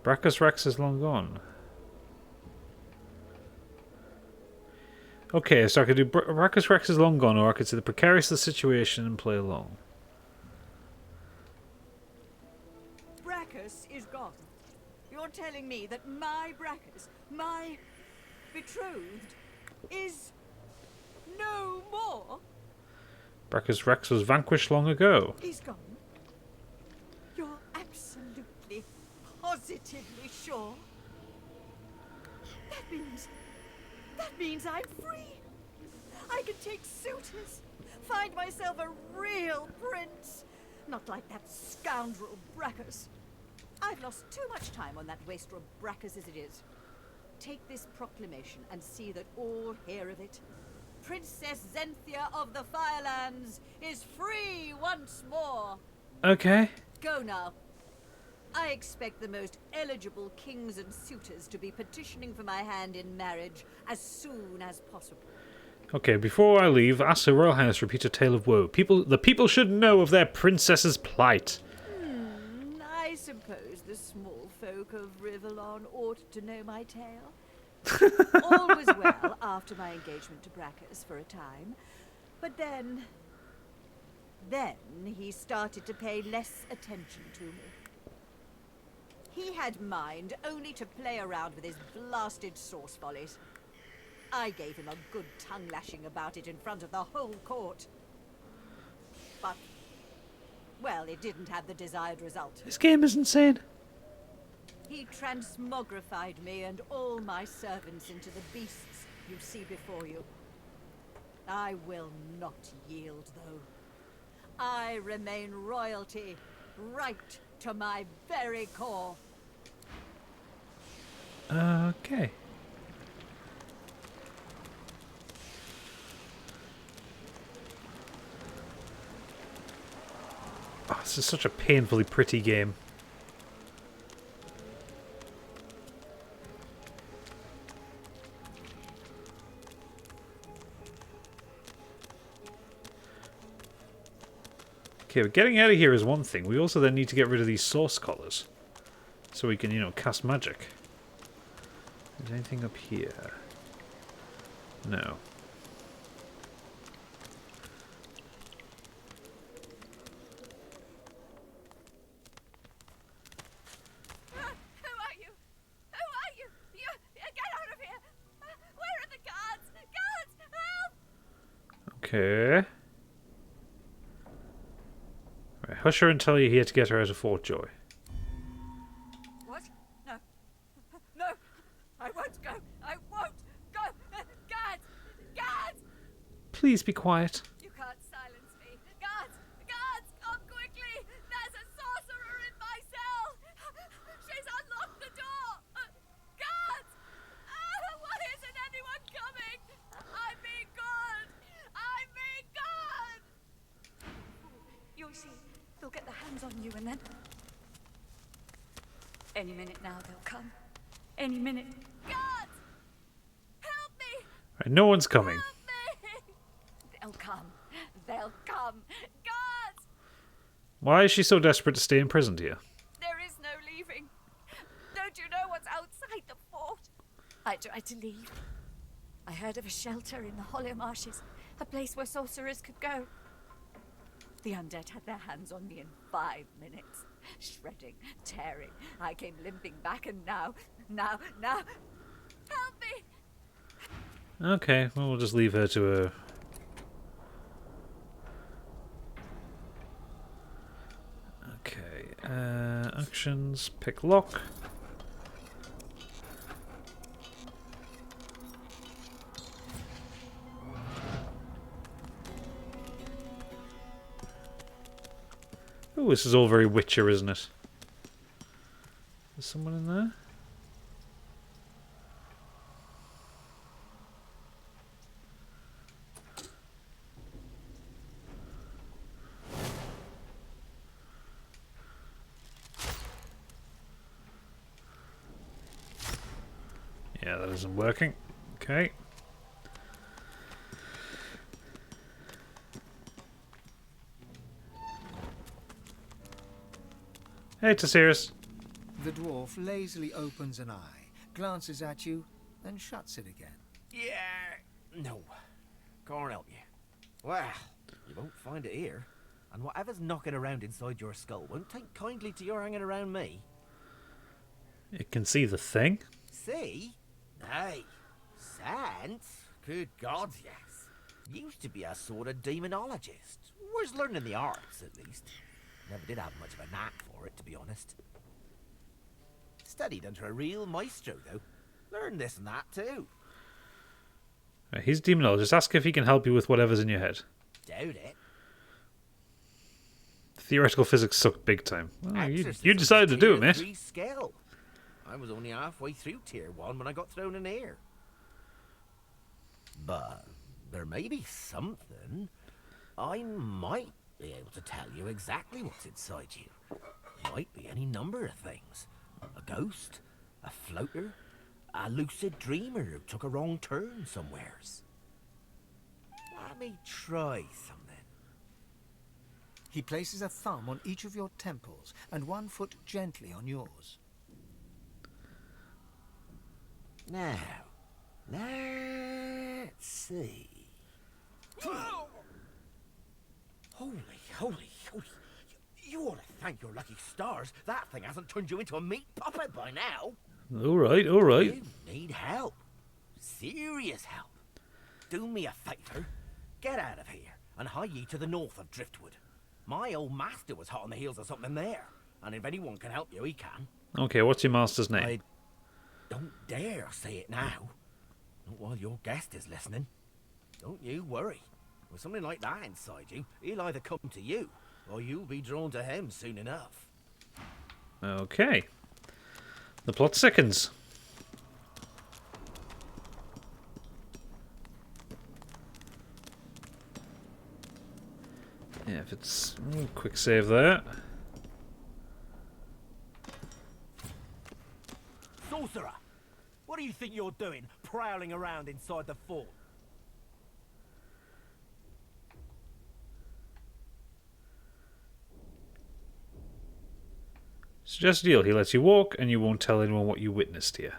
Bracchus Rex is long gone. Okay, so I could do Bracchus Rex is long gone, or I could see the precarious of the situation and play along. Bracchus is gone. You're telling me that my Bracchus, my betrothed, is no more? Bracchus Rex was vanquished long ago. He's gone. You're absolutely, positively sure? That means I'm free. I can take suitors, find myself a real prince. Not like that scoundrel Bracchus. I've lost too much time on that wastrel Bracchus as it is. Take this proclamation and see that all hear of it. Princess Zenthia of the Firelands is free once more. Okay. Go now. I expect the most eligible kings and suitors to be petitioning for my hand in marriage as soon as possible. Okay, before I leave, ask Her Royal Highness repeat a tale of woe. The people should know of their princess's plight. I suppose the small folk of Rivellon ought to know my tale. All was well after my engagement to Bracchus for a time. But then he started to pay less attention to me. He had mind only to play around with his blasted sauce follies. I gave him a good tongue lashing about it in front of the whole court. But, well, it didn't have the desired result. This game is insane. He transmogrified me and all my servants into the beasts you see before you. I will not yield, though. I remain royalty, right to my very core. Okay. Oh, this is such a painfully pretty game. Okay, but getting out of here is one thing. We also then need to get rid of these source collars. So we can, you know, cast magic. Is there anything up here? No. Who are you? Who are you? You get out of here! Where are the guards? Guards, help! Okay. Right, hush her and tell you here to get her out of Fort Joy. What? No. No! I won't go! I won't go! Guards! Guards! Please be quiet. You can't silence me! Guards! Guards! Come quickly! There's a sorcerer in my cell! She's unlocked the door! Guards! Why isn't anyone coming? I'm being good! I'm being good! You'll see. They'll get their hands on you and then... Any minute now they'll come. Any minute. Guards! Help me! Right, no one's coming. They'll come. They'll come. Guards! Why is she so desperate to stay imprisoned here? There is no leaving. Don't you know what's outside the fort? I tried to leave. I heard of a shelter in the Hollow Marshes, a place where sorcerers could go. The undead had their hands on me in 5 minutes. Shredding, tearing. I came limping back and now. Help me! Okay, well, we'll just leave her to her. Okay, actions, pick lock. Oh, this is all very Witcher, isn't it? Is someone in there? Yeah, that isn't working. Okay. Hey, Tasiris. The dwarf lazily opens an eye, glances at you, then shuts it again. Yeah, no. Can't help you. Well, you won't find it here. And whatever's knocking around inside your skull won't take kindly to your hanging around me. It can see the thing. See? Nay. Sense? Good God, yes. Used to be a sort of demonologist. Was learning the arts, at least. Never did have much of a knack for it, to be honest. Studied under a real maestro, though. Learned this and that, too. Right, he's a demonologist. Ask if he can help you with whatever's in your head. Doubt it. Theoretical physics suck big time. Well, you decided to do it, mate. Tier 3 skill. I was only halfway through Tier 1 when I got thrown in here. But there may be something. I might be able to tell you exactly what's inside you. Might be any number of things. A ghost, a floater, a lucid dreamer who took a wrong turn somewheres. Let me try something. He places a thumb on each of your temples and one foot gently on yours. Now, let's see. Holy. You ought to thank your lucky stars that thing hasn't turned you into a meat puppet by now. All right. You need help. Serious help. Do me a favour. Get out of here and hie ye to the north of Driftwood. My old master was hot on the heels of something there, and if anyone can help you, he can. Okay, what's your master's name? I don't dare say it now. Not while your guest is listening. Don't you worry. With something like that inside you, he'll either come to you, or you'll be drawn to him soon enough. Okay. The plot thickens. Yeah, if it's... quick save there. Sorcerer! What do you think you're doing, prowling around inside the fort? Suggest a deal. He lets you walk, and you won't tell anyone what you witnessed here.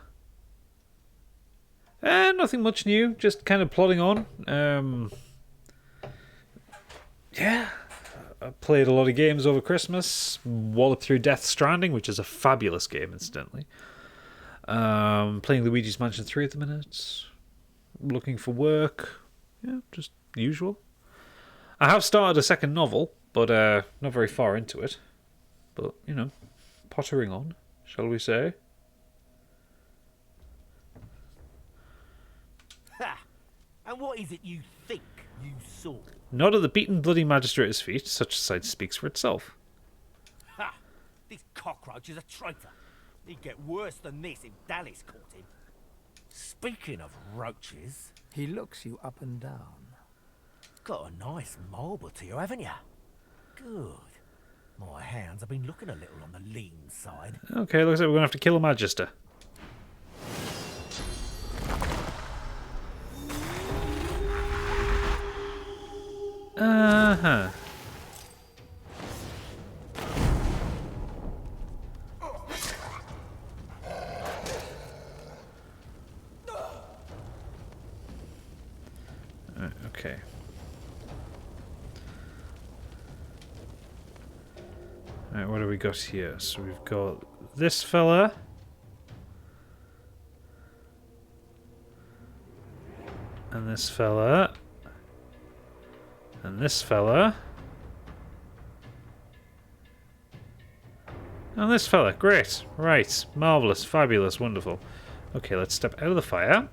Nothing much new. Just kind of plodding on. Yeah. I played a lot of games over Christmas. Walloped through Death Stranding, which is a fabulous game, incidentally. Playing Luigi's Mansion 3 at the minute. Looking for work. Yeah, just usual. I have started a second novel, but not very far into it. But, you know, pottering on, shall we say. Ha! And what is it you think you saw? Not at the beaten bloody magistrate's feet. Such a sight speaks for itself. Ha! This cockroach is a traitor. He'd get worse than this if Dallas caught him. Speaking of roaches... He looks you up and down. Got a nice marble to you, haven't you? Good. My hands have been looking a little on the lean side. Okay, looks like we're going to have to kill a Magister. Uh-huh. Okay. Alright, what do we got here? So we've got this fella. And this fella. And this fella. And this fella. Great. Right. Marvellous. Fabulous. Wonderful. Okay, let's step out of the fire.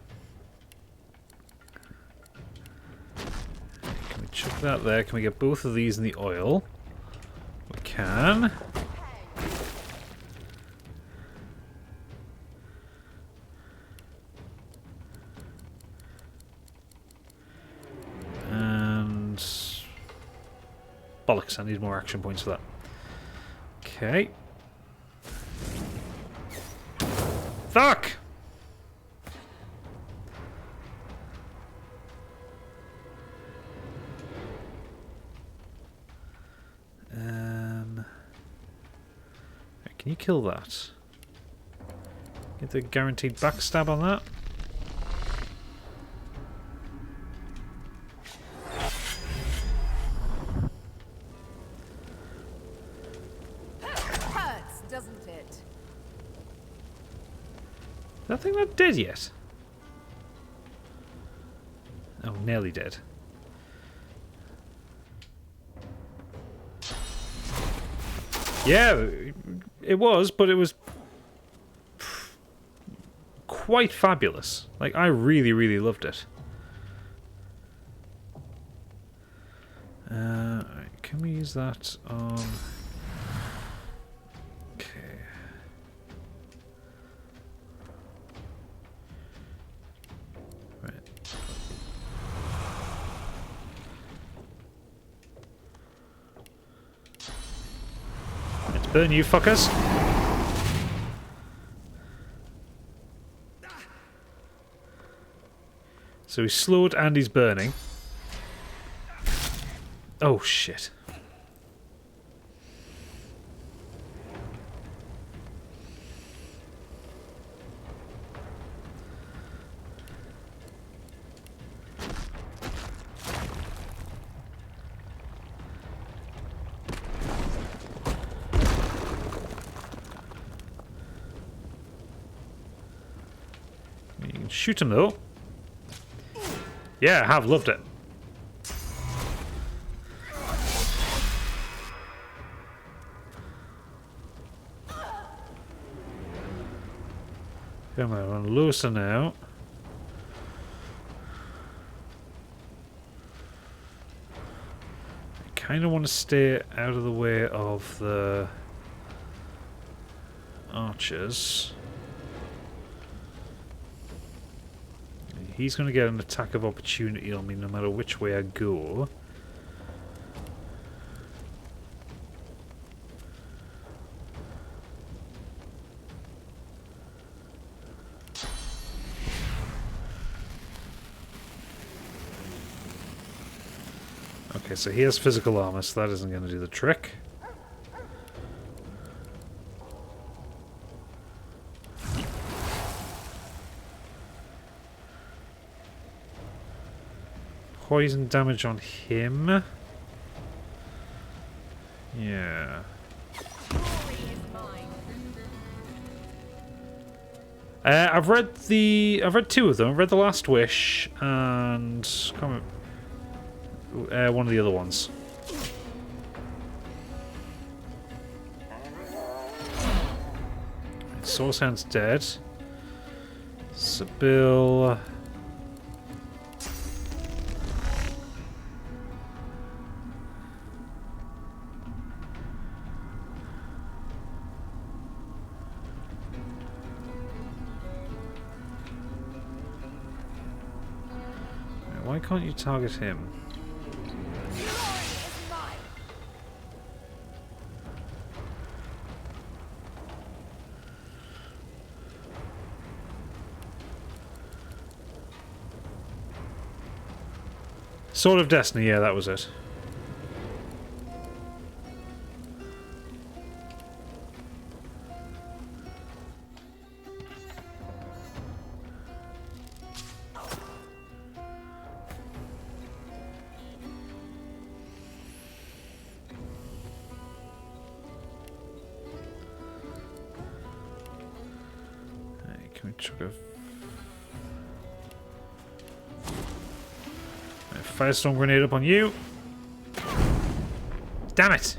Can we chuck that there? Can we get both of these in the oil? We can. And bollocks, I need more action points for that. Okay. Fuck! Can you kill that? Get the guaranteed backstab on that. Hurts, doesn't it? That thing not dead yet? Oh, nearly dead. Yeah, it was, but it was quite fabulous. Like, I really, really loved it. Can we use that on... Okay. Right. Let's burn you fuckers. So he's slowed and he's burning. Oh shit. Shoot him though. Yeah, I have loved it. Come on, looser now. I kind of want to stay out of the way of the archers. He's going to get an attack of opportunity on me no matter which way I go. Okay, so he has physical armor, so that isn't going to do the trick. Poison damage on him. Yeah. I've read two of them. I've read The Last Wish and one of the other ones. Sourcehound's dead. Sibyl. Why can't you target him? Sword of Destiny, yeah, that was it. Can we chuck a firestorm grenade up on you? Damn it!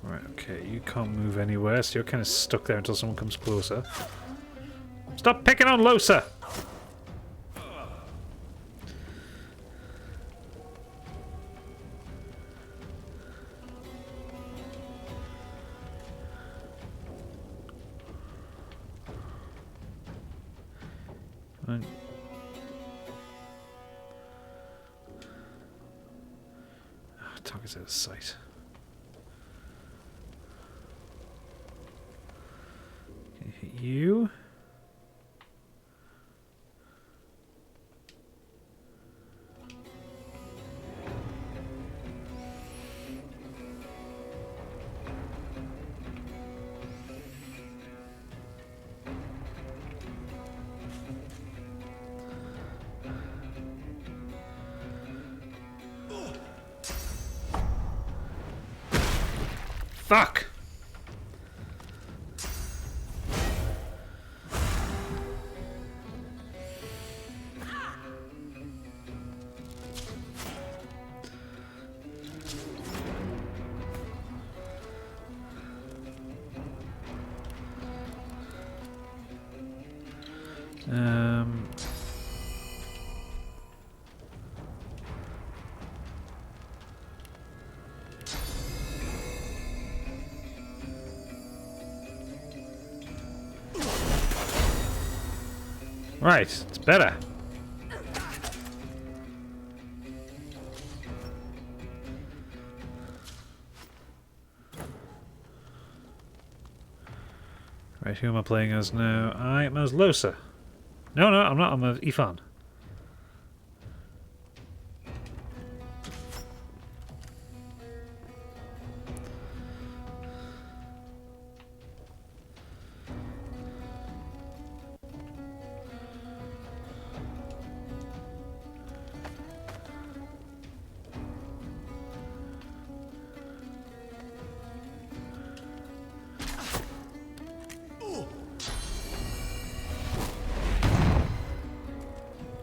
Right, okay, you can't move anywhere, so you're kind of stuck there until someone comes closer. Stop picking on Losa! Target's out of sight. Can I hit you? Fuck! Right, it's better. Right, who am I playing as now? I am as Losa. No, I'm not. I'm as Ifan.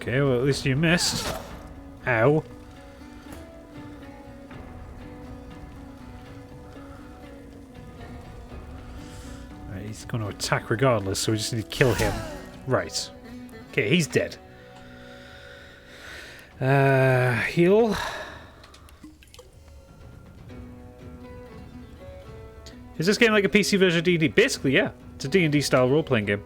Okay, well at least you missed. Ow. Right, he's going to attack regardless, so we just need to kill him. Right. Okay, he's dead. Heal. Is this game like a PC version of D&D? Basically, yeah. It's a D&D style role-playing game.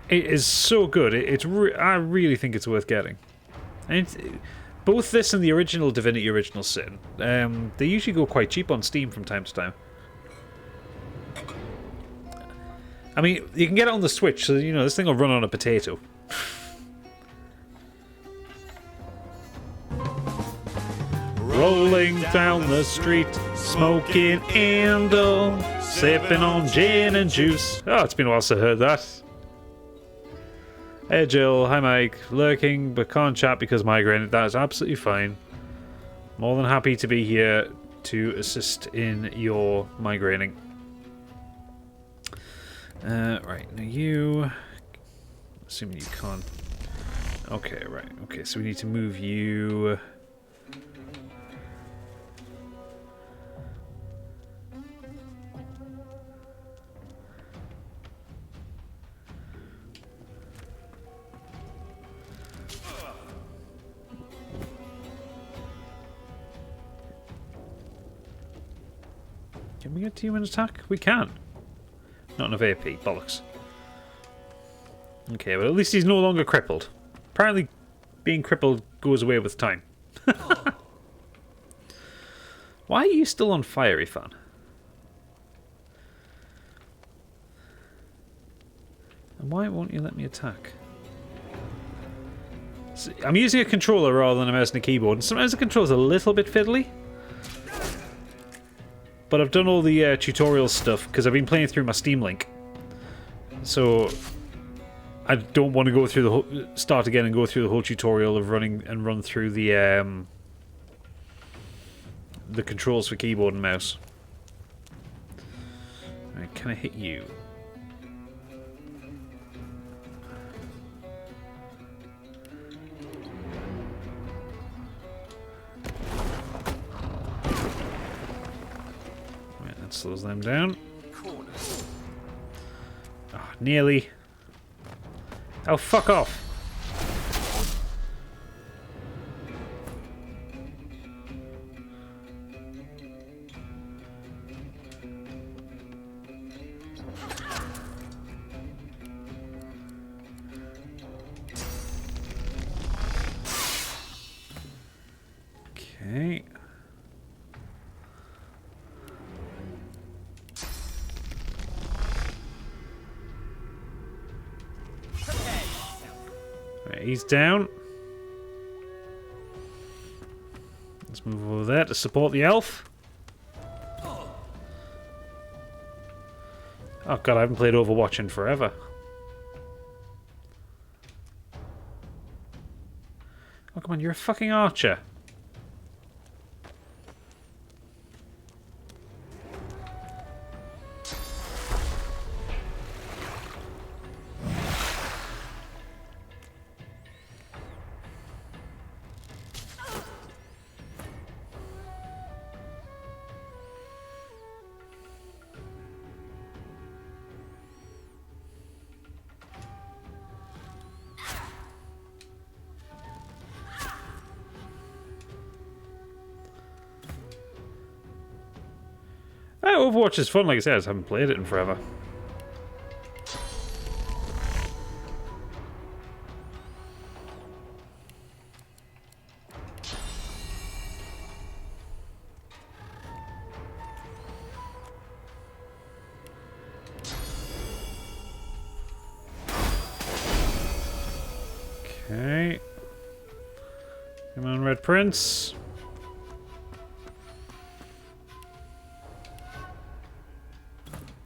It is so good. I really think it's worth getting. And both this and the original Divinity Original Sin, they usually go quite cheap on Steam from time to time. I mean, you can get it on the Switch, so you know this thing will run on a potato. Rolling down the street, smoking Ando, sipping on gin and juice. Oh, it's been a while since I heard that. Hey Jill, hi Mike. Lurking, but can't chat because migraine. That is absolutely fine. More than happy to be here to assist in your migraining. Right, now you... Assuming you can't... Okay, right. Okay, so we need to move you... Can we get to you in attack? We can. Not enough AP. Bollocks. Okay, but at least he's no longer crippled. Apparently, being crippled goes away with time. Why are you still on fire, Ifan? And why won't you let me attack? So, I'm using a controller rather than a mouse and a keyboard, and sometimes the controller's a little bit fiddly. But I've done all the tutorial stuff because I've been playing through my Steam Link. So I don't want to go through the whole, start again and go through the whole tutorial of run through the controls for keyboard and mouse. Right, can I hit you? Slows them down. Oh, nearly. Oh, fuck off. Okay. He's down. Let's move over there to support the elf. Oh god, I haven't played Overwatch in forever. Oh come on, you're a fucking archer. Overwatch is fun, like I said, I just haven't played it in forever. Okay. Come on, Red Prince.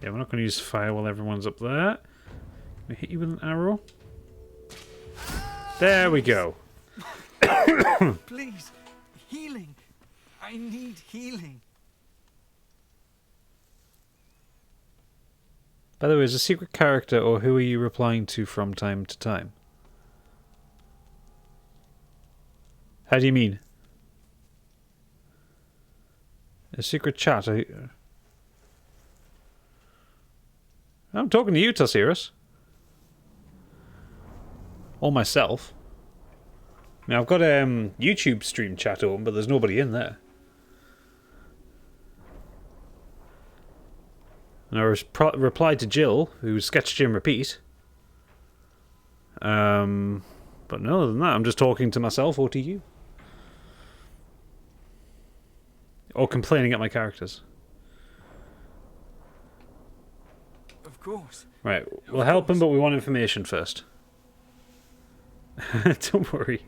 Yeah, we're not going to use fire while everyone's up there. Can we hit you with an arrow? There we go. Please, healing. I need healing. By the way, is a secret character or who are you replying to from time to time? How do you mean? A secret chat? I'm talking to you, Tassiris. Or myself. I mean, I've got a YouTube stream chat open, but there's nobody in there. And I replied to Jill, who sketched Jim repeat. But no, other than that, I'm just talking to myself or to you. Or complaining at my characters. Of course. Right, we'll help him, but we want information first. Don't worry.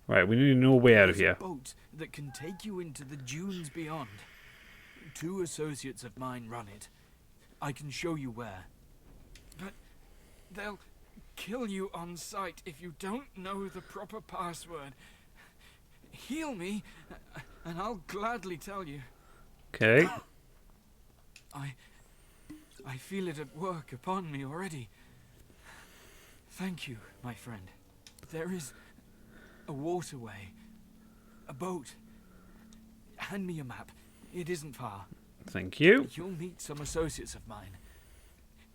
Right, we need to know a way out of here. There's a boat that can take you into the dunes beyond. 2 associates of mine run it. I can show you where. But they'll kill you on sight if you don't know the proper password. Heal me, and I'll gladly tell you. Okay. I feel it at work upon me already. Thank you, my friend. There is a waterway. A boat. Hand me a map. It isn't far. Thank you. You'll meet some associates of mine.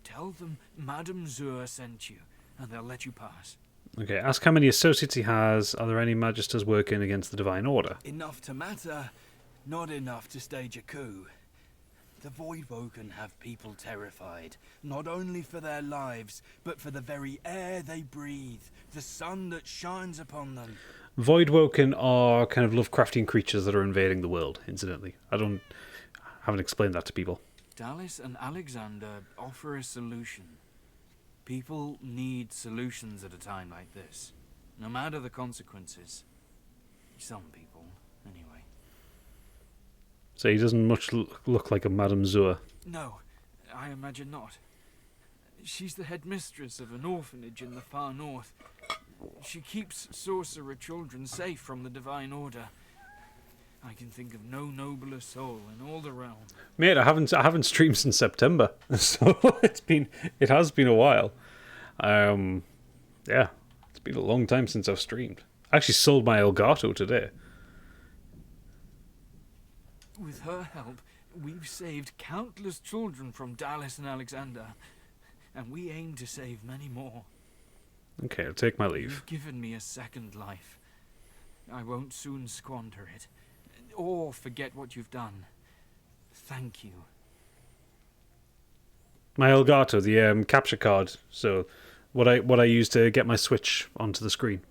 Tell them Madame Zur sent you, and they'll let you pass. Okay, ask how many associates he has. Are there any magisters working against the Divine Order? Enough to matter, not enough to stage a coup. The Voidwoken have people terrified, not only for their lives, but for the very air they breathe, the sun that shines upon them. Voidwoken are kind of Lovecraftian creatures that are invading the world, incidentally. I haven't explained that to people. Dallas and Alexander offer a solution. People need solutions at a time like this, no matter the consequences. Some people, anyway. So he doesn't much look like a Madame Zur. No, I imagine not. She's the headmistress of an orphanage in the far north. She keeps sorcerer children safe from the Divine Order. I can think of no nobler soul in all the realm. Mate, I haven't streamed since September, so it has been a while. Yeah, it's been a long time since I've streamed. I actually sold my Elgato today. With her help, we've saved countless children from Dallas and Alexander, and we aim to save many more. Okay, I'll take my leave. You've given me a second life. I won't soon squander it, or forget what you've done. Thank you. My Elgato, the capture card. So, what I use to get my Switch onto the screen.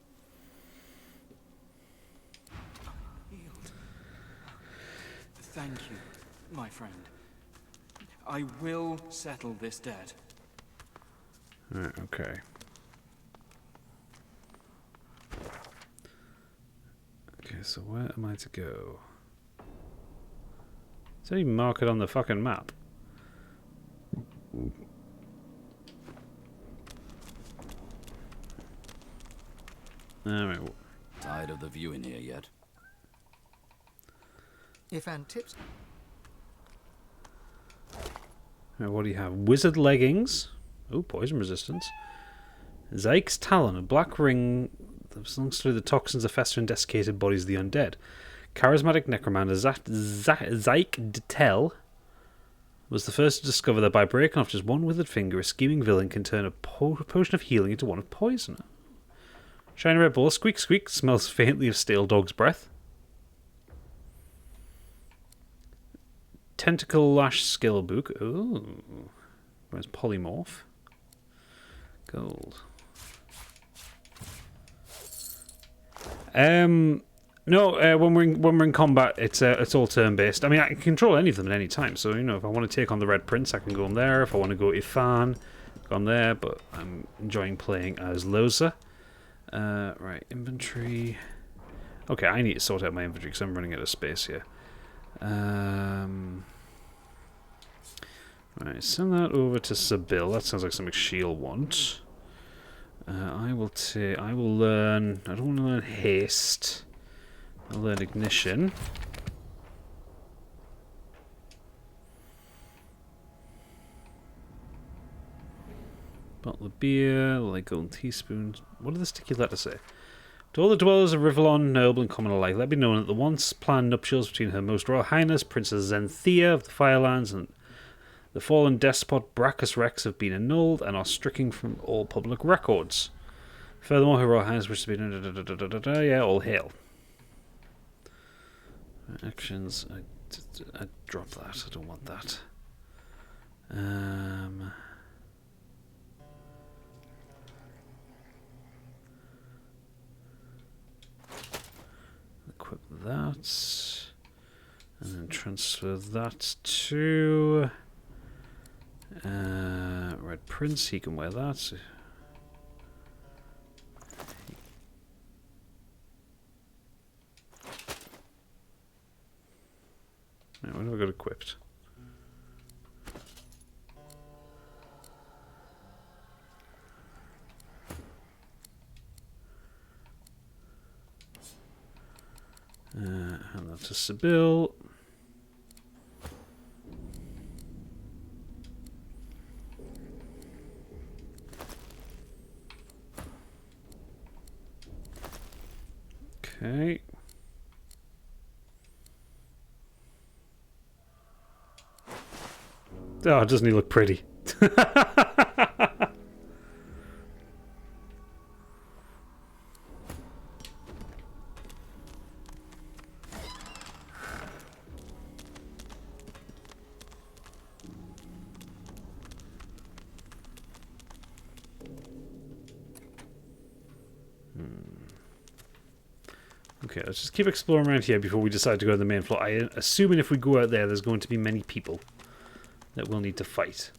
Thank you, my friend. I will settle this debt. Right, okay. Okay, so where am I to go? It's only mark it on the fucking map. Alright. Tired of the view in here yet? If Antips... What do you have? Wizard leggings. Oh, poison resistance. Zyke's talon, a black ring that slunks through the toxins that fester in desiccated bodies of the undead. Charismatic necromancer Zyke Detel was the first to discover that by breaking off just one withered finger, a scheming villain can turn a potion of healing into one of poison. Shiny red ball, squeak squeak, smells faintly of stale dog's breath. Tentacle Lash Skill Book. Ooh. Where's Polymorph? Gold. No, when we're in combat, it's all turn based. I mean, I can control any of them at any time. So if I want to take on the Red Prince, I can go on there. If I want to go Ifan, go on there. But I'm enjoying playing as Loza. Right, inventory. Okay, I need to sort out my inventory because I'm running out of space here. Right, send that over to Sibyl. That sounds like something she'll want. I will learn. I don't want to learn haste. I'll learn ignition. Bottle of beer, like golden teaspoons. What did the sticky letter say? To all the dwellers of Rivellon, noble and common alike, let be known that the once planned nuptials between Her Most Royal Highness Princess Zenthia of the Firelands and the fallen despot Brachus Rex have been annulled and are stricken from all public records. Furthermore, Her Royal Highness wishes to be... Yeah, all hail. Actions. I drop that. I don't want that. Equip that. And then transfer that to... Red Prince. He can wear that. What have I got equipped? And that's a Sibyl. Okay. Oh, doesn't he look pretty? Okay, let's just keep exploring around here before we decide to go to the main floor. Assuming if we go out there, there's going to be many people that we'll need to fight.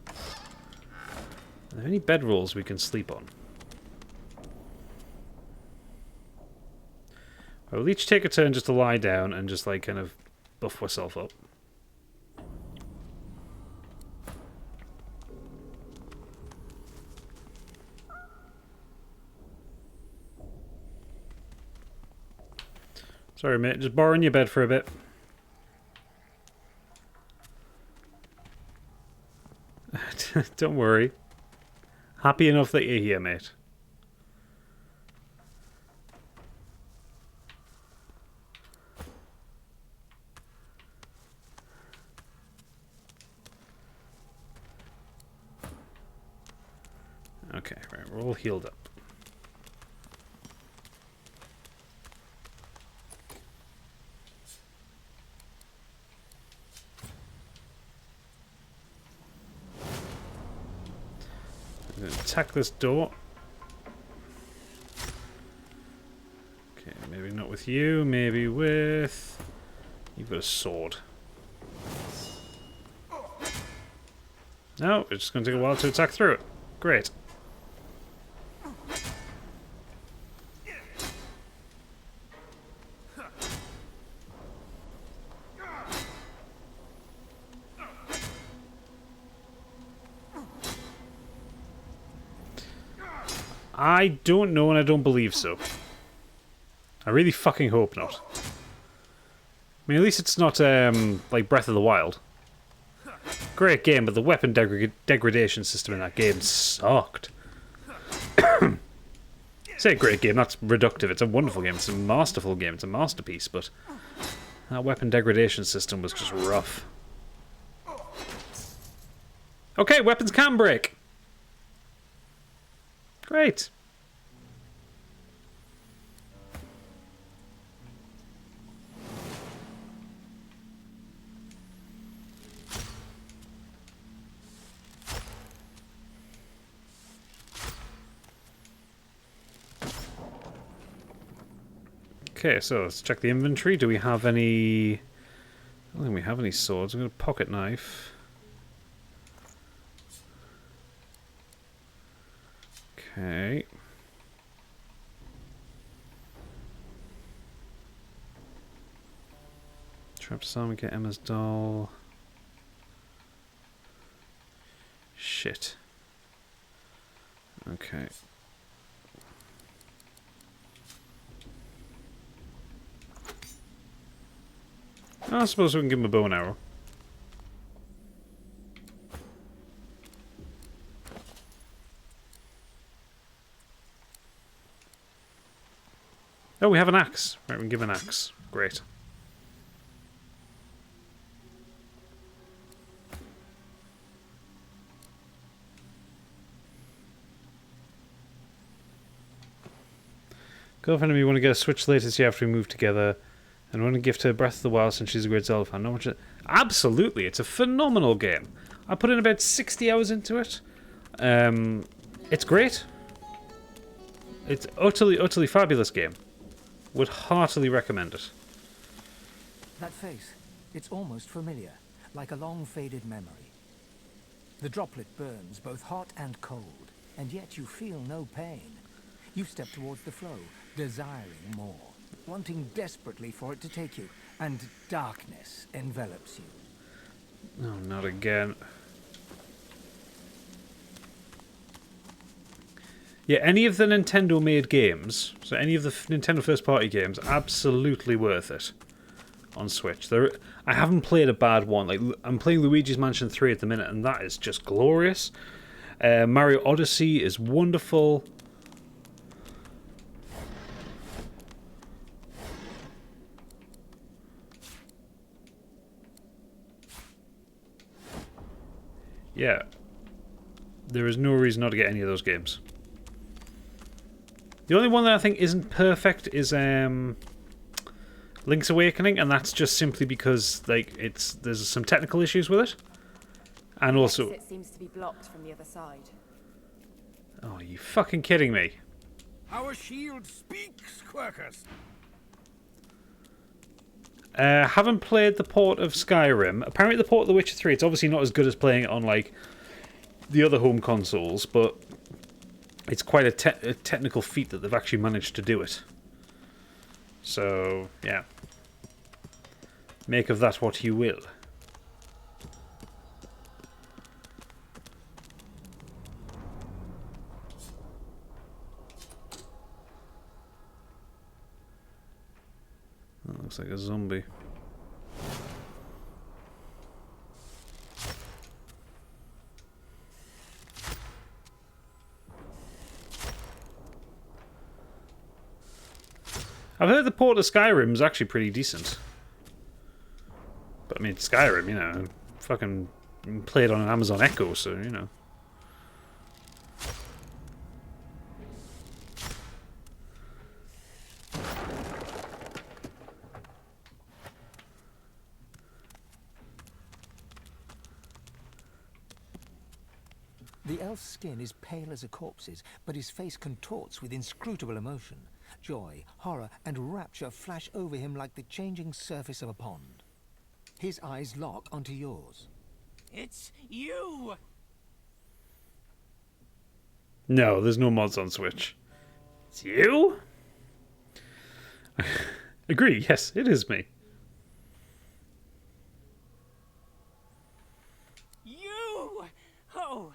Are there any bedrolls we can sleep on? I will each take a turn just to lie down and just like kind of buff myself up. Sorry, mate. Just borrowing your bed for a bit. Don't worry. Happy enough that you're here, mate. Okay, right. We're all healed up. I'm going to attack this door. Okay, maybe not with you, maybe with... You've got a sword. No, it's just going to take a while to attack through it. Great. I don't know and I don't believe so. I really fucking hope not. I mean, at least it's not like Breath of the Wild. Great game, but the weapon degradation system in that game sucked. I say great game, that's reductive. It's a wonderful game, it's a masterful game, it's a masterpiece, but that weapon degradation system was just rough. Okay, weapons can break! Great. Okay, so let's check the inventory. Do we have any... I don't think we have any swords. I'm going to pocket knife. Okay. Trap Simon, get Emma's doll. Shit. Okay. I suppose we can give him a bow and arrow. Oh, we have an axe. Right, we can give an axe. Great. Girlfriend and me want to get a Switch later this year after we move together, and want to gift her Breath of the Wild since she's a great Zelda fan. Not much. Absolutely, it's a phenomenal game. I put in about 60 hours into it. It's great. It's utterly fabulous game. Would heartily recommend it. That face, it's almost familiar, like a long faded memory. The droplet burns both hot and cold, and yet you feel no pain. You step towards the flow, desiring more, wanting desperately for it to take you, and darkness envelops you. No, not again. Yeah, any of the Nintendo-made games, so any of the Nintendo first-party games, absolutely worth it on Switch. I haven't played a bad one. Like, I'm playing Luigi's Mansion 3 at the minute, and that is just glorious. Mario Odyssey is wonderful. Yeah, there is no reason not to get any of those games. The only one that I think isn't perfect is Link's Awakening, and that's just simply because like there's some technical issues with it, and also It seems to be blocked from the other side. Oh, are you fucking kidding me? Our shield speaks, Quercus. Haven't played the port of Skyrim. Apparently the port of The Witcher 3, it's obviously not as good as playing it on like the other home consoles, but it's quite a technical feat that they've actually managed to do it. So, yeah. Make of that what you will. That looks like a zombie. I've heard the port of Skyrim is actually pretty decent. But I mean, Skyrim, you know, fucking played on an Amazon Echo, so, you know. The elf's skin is pale as a corpse's, but his face contorts with inscrutable emotion. Joy, horror, and rapture flash over him like the changing surface of a pond. His eyes lock onto yours. It's you! No, there's no mods on Switch. It's you? Agree, yes, it is me. You! Oh,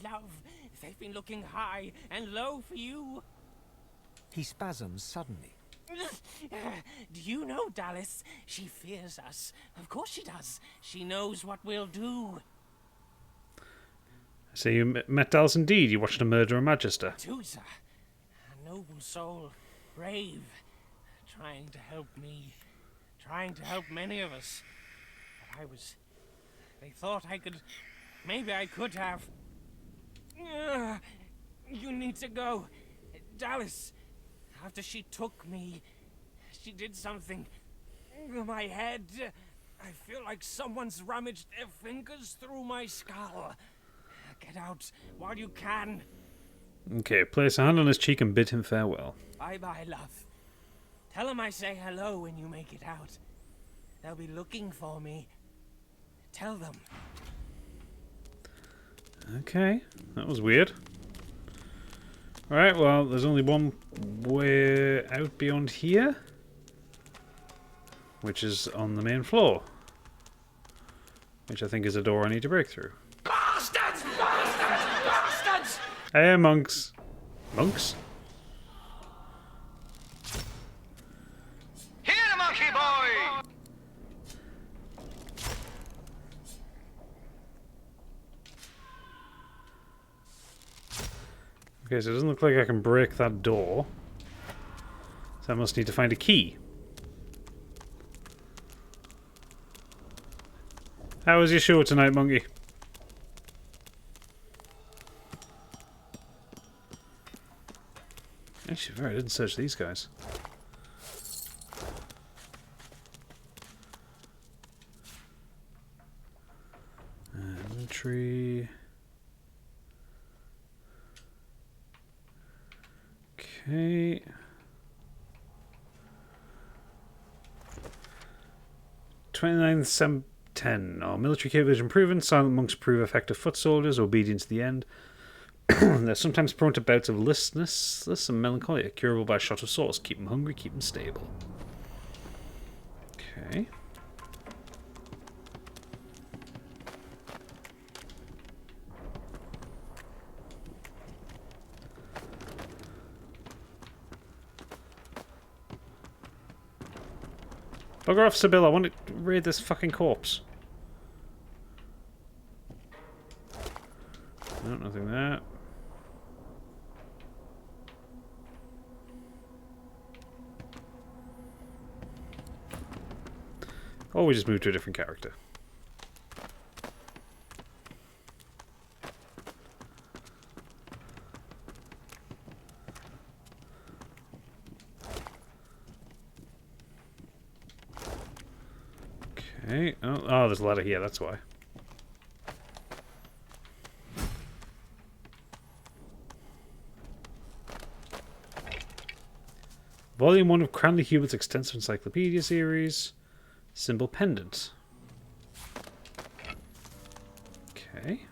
love, they've been looking high and low for you. He spasms suddenly. Do you know, Dallas? She fears us. Of course she does. She knows what we'll do. So you met Dallas indeed. You watched her murder a Magister. Tusa, a noble soul, brave, trying to help me, trying to help many of us. But they thought I could, maybe I could have. You need to go. Dallas, after she took me, she did something to my head. I feel like someone's rummaged their fingers through my skull. Get out while you can. Okay, place a hand on his cheek and bid him farewell. Bye-bye, love. Tell him I say hello when you make it out. They'll be looking for me. Tell them. Okay, that was weird. Alright, well, there's only one way out beyond here, which is on the main floor, which I think is a door I need to break through. Bastards! Bastards! Bastards! Hey, monks. Monks? Here, monkey boy! Okay, so it doesn't look like I can break that door. So So I must need to find a key. How was your show tonight, Monkey? Actually, I didn't search these guys. Inventory. Okay. 29/7/10. Our military capabilities improving. Silent monks prove effective foot soldiers, obedient to the end. They're sometimes prone to bouts of listlessness and melancholy, curable by a shot of sauce. Keep them hungry, keep them stable. Okay. Bugger off, Sibyl. I want to raid this fucking corpse. No, nothing there. Or we just move to a different character. Okay. Oh, there's a ladder here, that's why. Volume 1 of Cranley Hubert's extensive encyclopedia series. Symbol pendant. Okay.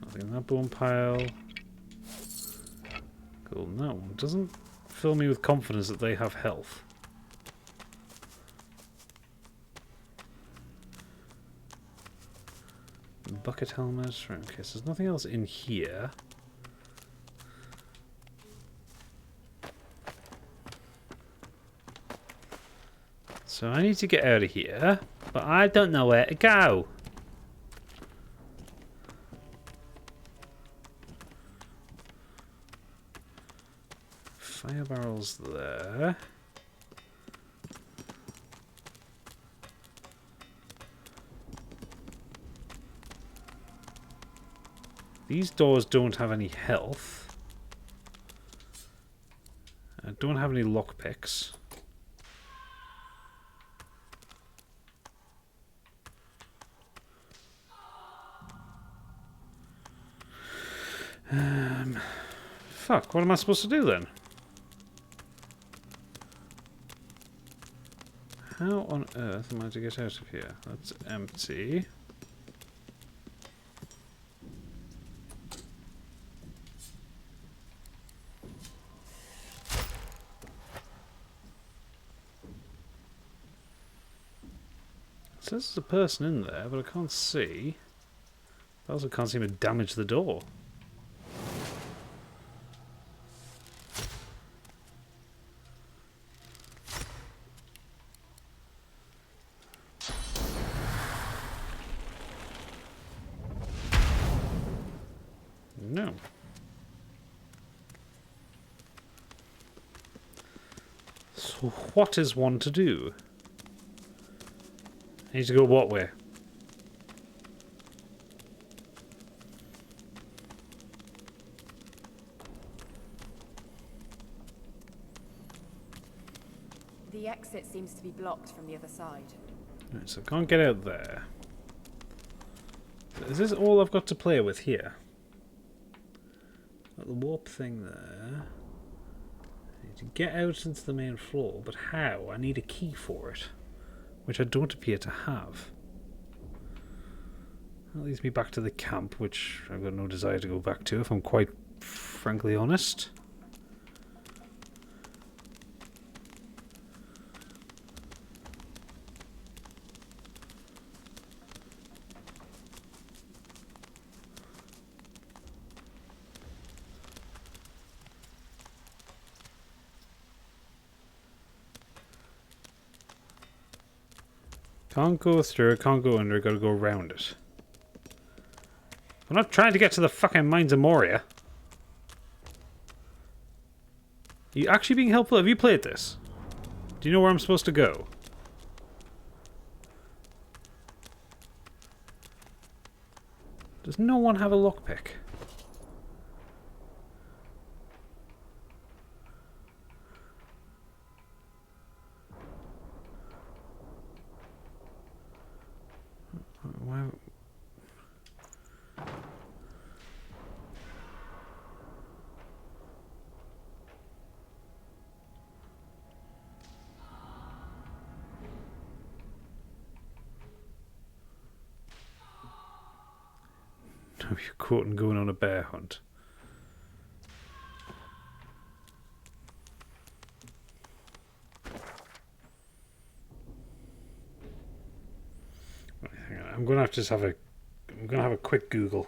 Nothing in that bone pile. Cool. That one doesn't fill me with confidence that they have health. Bucket helmet. Right, okay, so there's nothing else in here. So I need to get out of here, but I don't know where to go. Fire barrels there. These doors don't have any health. I don't have any lockpicks. Fuck, what am I supposed to do then? How on earth am I to get out of here? That's empty. It says there's a person in there, but I can't see. I also can't seem to damage the door. No. So what is one to do? I need to go what way? The exit seems to be blocked from the other side. Right, so I can't get out there. Is this all I've got to play with here? Got the warp thing there. I need to get out into the main floor, but how? I need a key for it, which I don't appear to have. That leads me back to the camp, which I've got no desire to go back to, if I'm quite frankly honest. Can't go through, can't go under, gotta go around it. I'm not trying to get to the fucking Mines of Moria. You actually being helpful? Have you played this? Do you know where I'm supposed to go? Does no one have a lockpick? Why? You're caught and going on a bear hunt. Right, hang on. I'm gonna have to just have a. I'm gonna have a quick Google,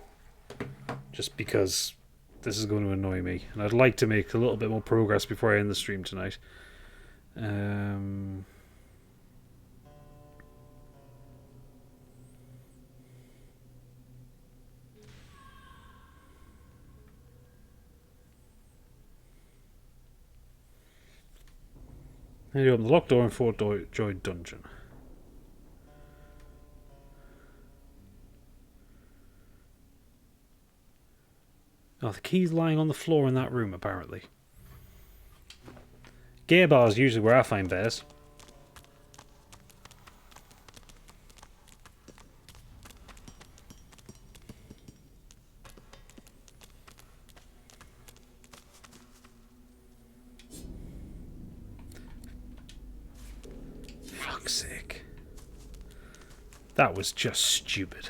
just because this is going to annoy me, and I'd like to make a little bit more progress before I end the stream tonight. There you go, the locked door in Fort Joy Dungeon. Oh, the key's lying on the floor in that room, apparently. Gear bar is usually where I find bears. Fuck's sake. That was just stupid.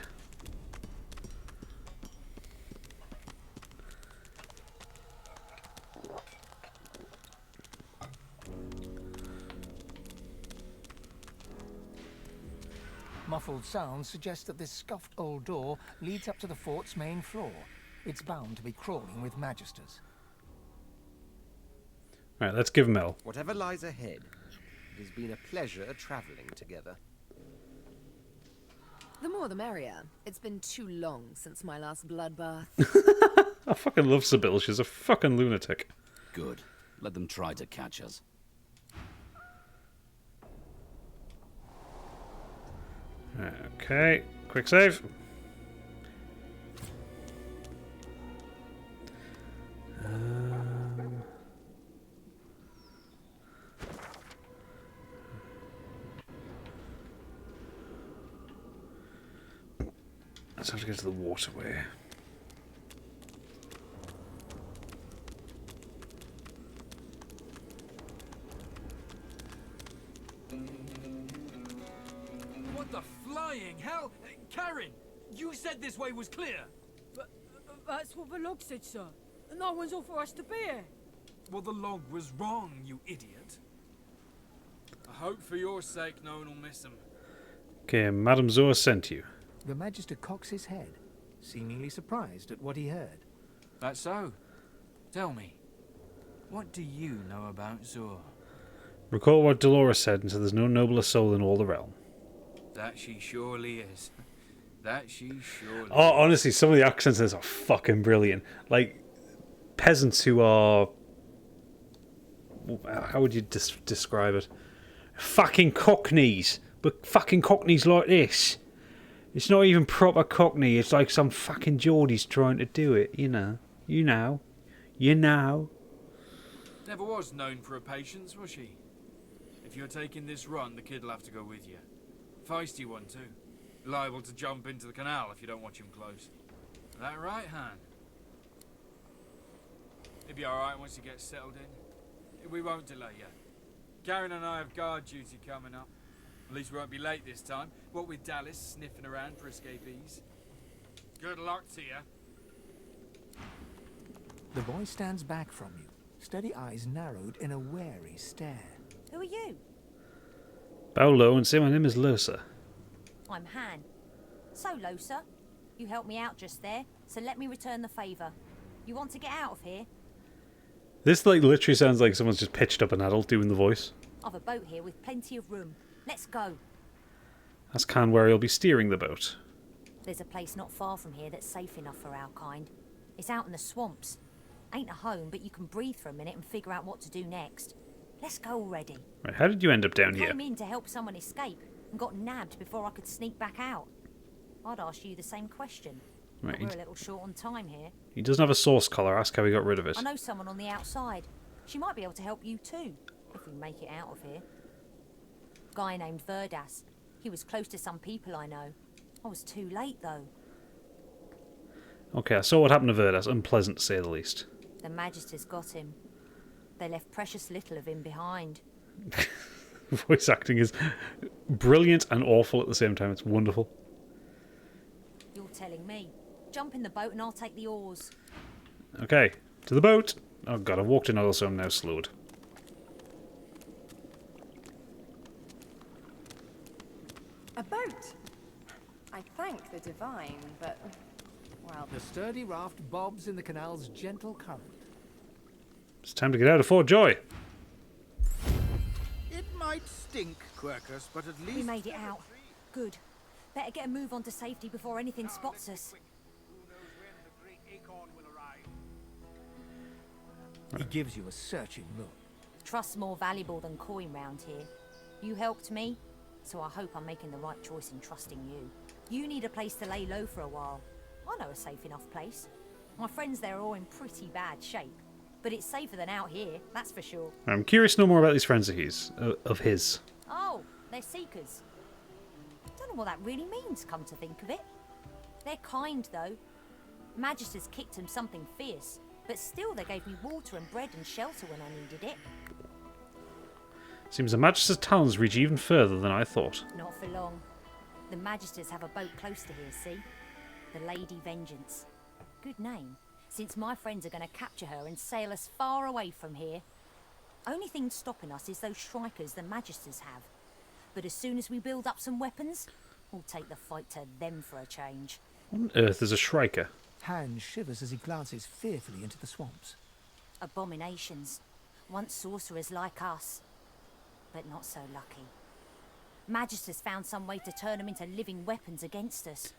Muffled sounds suggest that this scuffed old door leads up to the fort's main floor. It's bound to be crawling with magisters. Alright, let's give Mel. Whatever lies ahead, it has been a pleasure travelling together. The more the merrier. It's been too long since my last bloodbath. I fucking love Sybil. She's a fucking lunatic. Good. Let them try to catch us. Okay, quick save. Let's have to go to the waterway. What the flying hell? Karen, you said this way was clear. But that's what the log said, sir. No one's authorized to be here. Well, the log was wrong, you idiot. I hope for your sake no one will miss him. Okay, Madame Zoa sent you. The Magister cocks his head, seemingly surprised at what he heard. That's so. Tell me, what do you know about Zor? Recall what Dolores said and said there's no nobler soul in all the realm. That she surely is. That she surely Oh, honestly, some of the accents in this are fucking brilliant. Like, peasants who are... How would you describe it? Fucking cockneys. But fucking cockneys like this. It's not even proper cockney. It's like some fucking Geordie's trying to do it, you know. You know. You know. Never was known for her patience, was she? If you're taking this run, the kid'll have to go with you. Feisty one, too. Liable to jump into the canal if you don't watch him close. That right, Han? He'll be alright once he gets settled in. We won't delay you. Karen and I have guard duty coming up. At least we won't be late this time. What with Dallas sniffing around for escapees. Good luck to you. The boy stands back from you, steady eyes narrowed in a wary stare. Who are you? Bow low and say my name is Losa. I'm Han. So, Losa, you helped me out just there, so let me return the favour. You want to get out of here? This like literally sounds like someone's just pitched up an adult doing the voice. I've a boat here with plenty of room. Let's go. That's Khan where he'll be steering the boat. There's a place not far from here that's safe enough for our kind. It's out in the swamps. Ain't a home, but you can breathe for a minute and figure out what to do next. Let's go already. Right, how did you end up down here? Came in to help someone escape and got nabbed before I could sneak back out. I'd ask you the same question. Right. But we're a little short on time here. He doesn't have a source collar. Ask how he got rid of it. I know someone on the outside. She might be able to help you too, if we make it out of here. Guy named Verdas. He was close to some people I know. I was too late though. Okay, I saw what happened to Verdas. Unpleasant to say the least. The Magisters got him. They left precious little of him behind. Voice acting is brilliant and awful at the same time. It's wonderful. You're telling me. Jump in the boat and I'll take the oars. Okay, to the boat. Oh god, I've walked in all, so I'm now slowed. A boat? I thank the divine, but, well... The sturdy raft bobs in the canal's gentle current. It's time to get out of Fort Joy. It might stink, Quercus, but at least... We made it out. Good. Better get a move on to safety before anything spots us. He gives you a searching look. Trust's more valuable than coin round here. You helped me, so I hope I'm making the right choice in trusting you. You need a place to lay low for a while. I know a safe enough place. My friends there are all in pretty bad shape, but it's safer than out here, that's for sure. I'm curious to know more about these friends of his. Oh, they're seekers. Don't know what that really means, come to think of it. They're kind, though. Magisters kicked them something fierce, but still they gave me water and bread and shelter when I needed it. Seems the Magister's talons reach even further than I thought. Not for long. The Magisters have a boat close to here, see? The Lady Vengeance. Good name, since my friends are going to capture her and sail us far away from here. Only thing stopping us is those Shrikers the Magisters have. But as soon as we build up some weapons, we'll take the fight to them for a change. What on earth is a Shrieker? Hans shivers as he glances fearfully into the swamps. Abominations. Once sorcerers like us, but not so lucky. Magisters found some way to turn them into living weapons against us.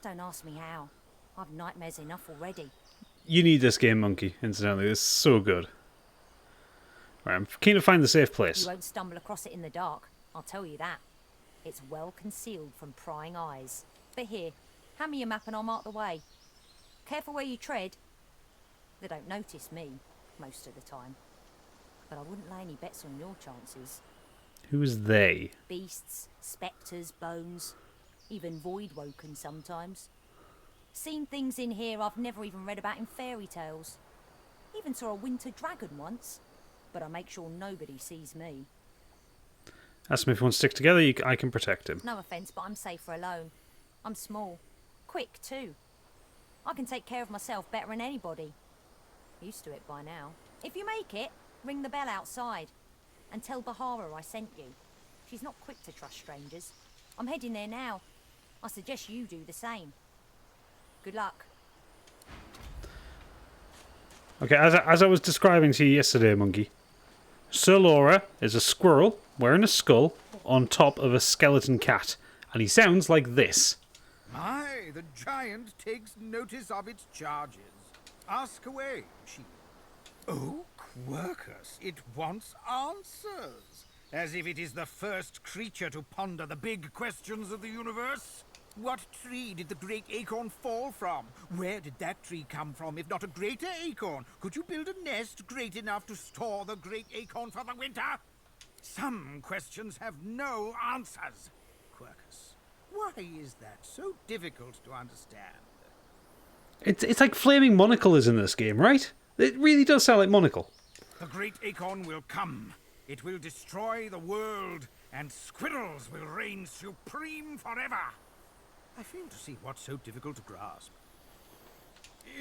Don't ask me how. I've nightmares enough already. You need this game, Monkey, incidentally. It's so good. Right, I'm keen to find the safe place. You won't stumble across it in the dark, I'll tell you that. It's well concealed from prying eyes. But here, hand me your map and I'll mark the way. Careful where you tread. They don't notice me, most of the time. But I wouldn't lay any bets on your chances. Who is they? Beasts, spectres, bones, even void-woken sometimes. Seen things in here I've never even read about in fairy tales. Even saw a winter dragon once, but I make sure nobody sees me. Ask him if he wants to stick together, I can protect him. No offence, but I'm safer alone. I'm small. Quick, too. I can take care of myself better than anybody. Used to it by now. If you make it, ring the bell outside. And tell Bahara I sent you. She's not quick to trust strangers. I'm heading there now. I suggest you do the same. Good luck. Okay, as I was describing to you yesterday, Monkey, Sir Laura is a squirrel wearing a skull on top of a skeleton cat. And he sounds like this. My, the giant takes notice of its charges. Ask away, chief. Oh, Quercus, it wants answers. As if it is the first creature to ponder the big questions of the universe. What tree did the great acorn fall from? Where did that tree come from, if not a greater acorn? Could you build a nest great enough to store the great acorn for the winter? Some questions have no answers. Quercus, why is that so difficult to understand? It's like Flaming Monocle is in this game, right? It really does sound like Monocle. The great acorn will come. It will destroy the world, and squirrels will reign supreme forever. I fail to see what's so difficult to grasp.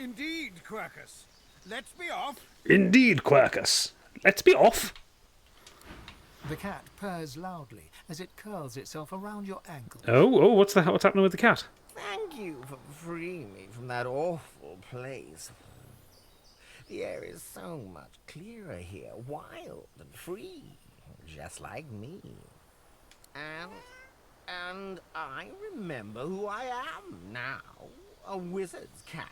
Indeed, Quercus. Let's be off. Indeed, Quercus. Let's be off. The cat purrs loudly as it curls itself around your ankle. Oh, what's happening with the cat? Thank you for freeing me from that awful place. The air is so much clearer here, wild and free, just like me. And I remember who I am now, a wizard's cat.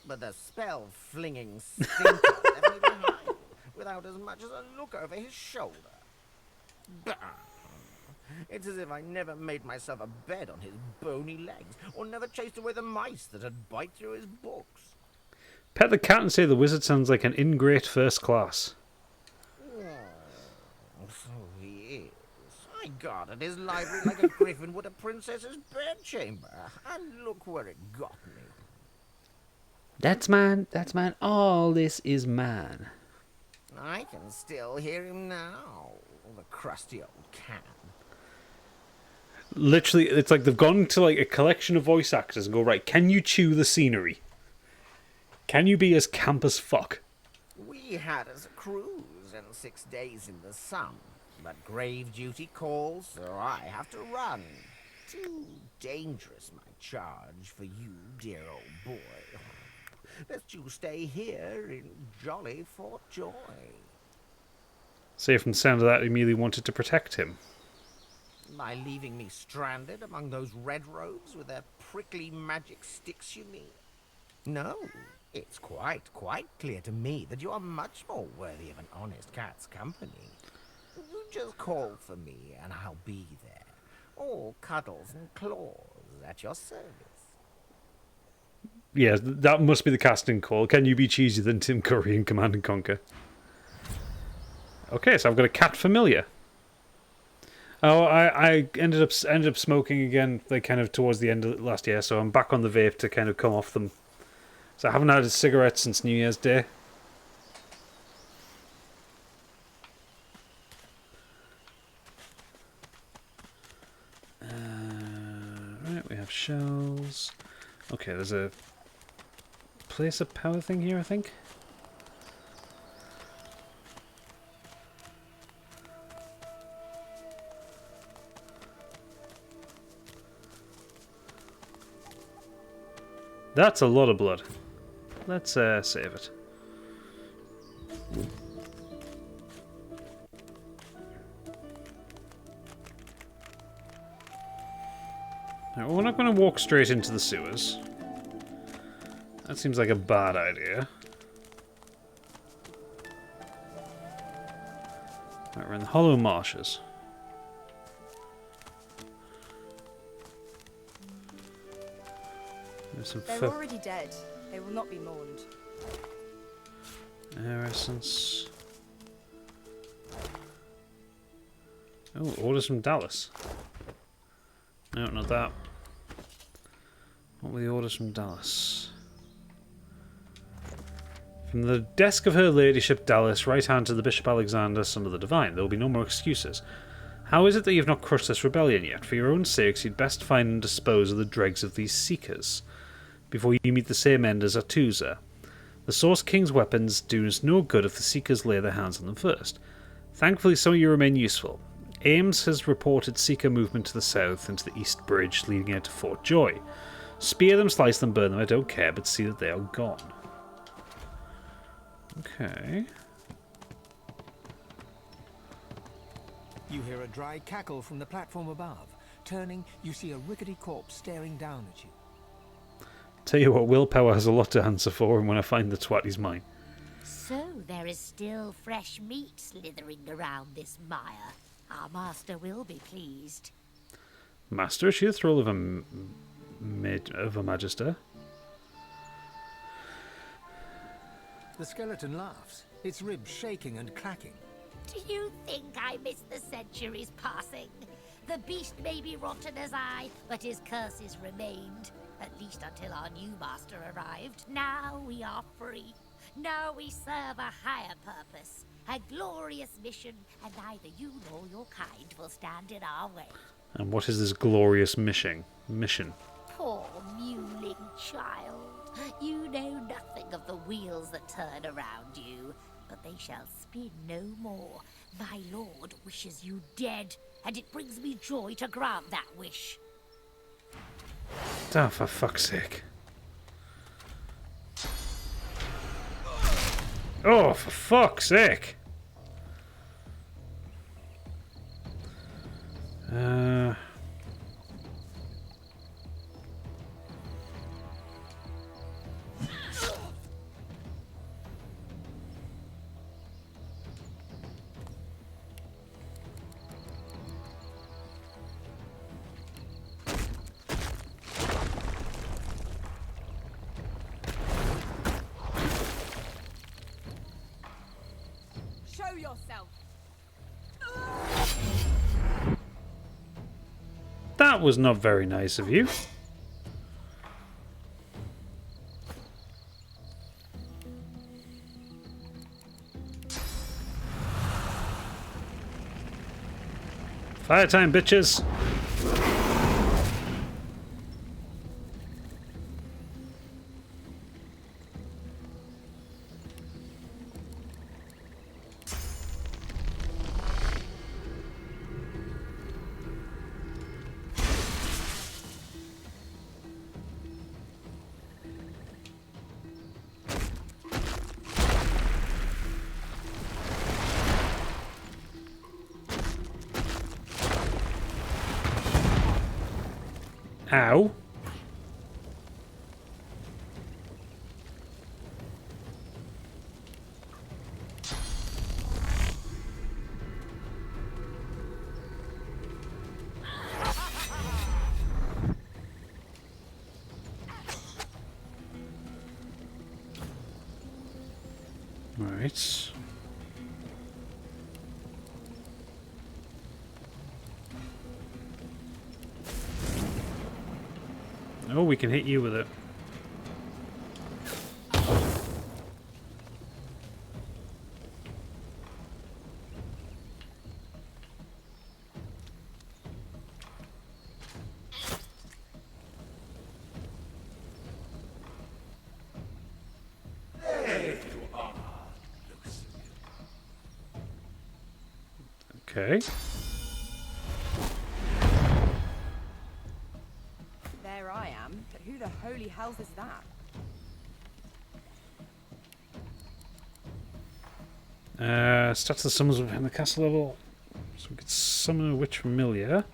but the spell-flinging stinker left me behind, without as much as a look over his shoulder. Bah! It's as if I never made myself a bed on his bony legs, or never chased away the mice that'd bite through his books. Pet the cat and say the wizard sounds like an ingrate first class. So he is. I guarded his library like a griffin would a princess's bedchamber, and look where it got me. That's mine, all this is mine. I can still hear him now, the crusty old can. Literally, it's like they've gone to like a collection of voice actors and go, right, can you chew the scenery? Can you be as camp as fuck? We had us a cruise and 6 days in the sun, but grave duty calls, so I have to run. Too dangerous, my charge, for you, dear old boy. Best you stay here in jolly Fort Joy. Say from the sound of that, he immediately wanted to protect him. By leaving me stranded among those red robes with their prickly magic sticks, you mean? No, it's quite clear to me that you are much more worthy of an honest cat's company. You just call for me and I'll be there, all cuddles and claws at your service. Yeah, that must be the casting call. Can you be cheesier than Tim Curry in Command and Conquer? Okay, so I've got a cat familiar. Oh, I ended up smoking again, like kind of towards the end of last year, so I'm back on the vape to kind of come off them. So I haven't had a cigarette since New Year's Day. Right, we have shells. Okay, there's a place of power thing here, I think. That's a lot of blood. Let's save it. Now, we're not going to walk straight into the sewers. That seems like a bad idea. Right, we're in the Hollow Marshes. They're already dead. They will not be mourned. Air essence. Oh, orders from Dallas. No, not that. What were the orders from Dallas? From the desk of Her Ladyship Dallas, right hand to the Bishop Alexander, son of the Divine. There will be no more excuses. How is it that you have not crushed this rebellion yet? For your own sakes, you'd best find and dispose of the dregs of these seekers before you meet the same end as Atuza. The Source King's weapons do us no good if the Seekers lay their hands on them first. Thankfully, some of you remain useful. Ames has reported Seeker movement to the south and to the East Bridge leading out to Fort Joy. Spear them, slice them, burn them, I don't care, but see that they are gone. Okay. You hear a dry cackle from the platform above. Turning, you see a rickety corpse staring down at you. Tell you what, willpower has a lot to answer for, and when I find the twat, he's mine. So there is still fresh meat slithering around this mire. Our master will be pleased. Master, is she the thrall of a magister? The skeleton laughs, its ribs shaking and clacking. Do you think I miss the centuries passing? The beast may be rotten as I, but his curses remained. At least until our new master arrived. Now we are free. Now we serve a higher purpose. A glorious mission, and neither you nor your kind will stand in our way. And what is this glorious mission? Poor mewling child. You know nothing of the wheels that turn around you, but they shall spin no more. My lord wishes you dead, and it brings me joy to grant that wish. Oh, for fuck's sake. Oh, for fuck's sake. Show yourself. That was not very nice of you. Fire time, bitches! Ow. Right. Oh, we can hit you with it. Okay. There I am, but who the holy hell's is that? Stats the summons within the castle level. So we could summon a witch familiar.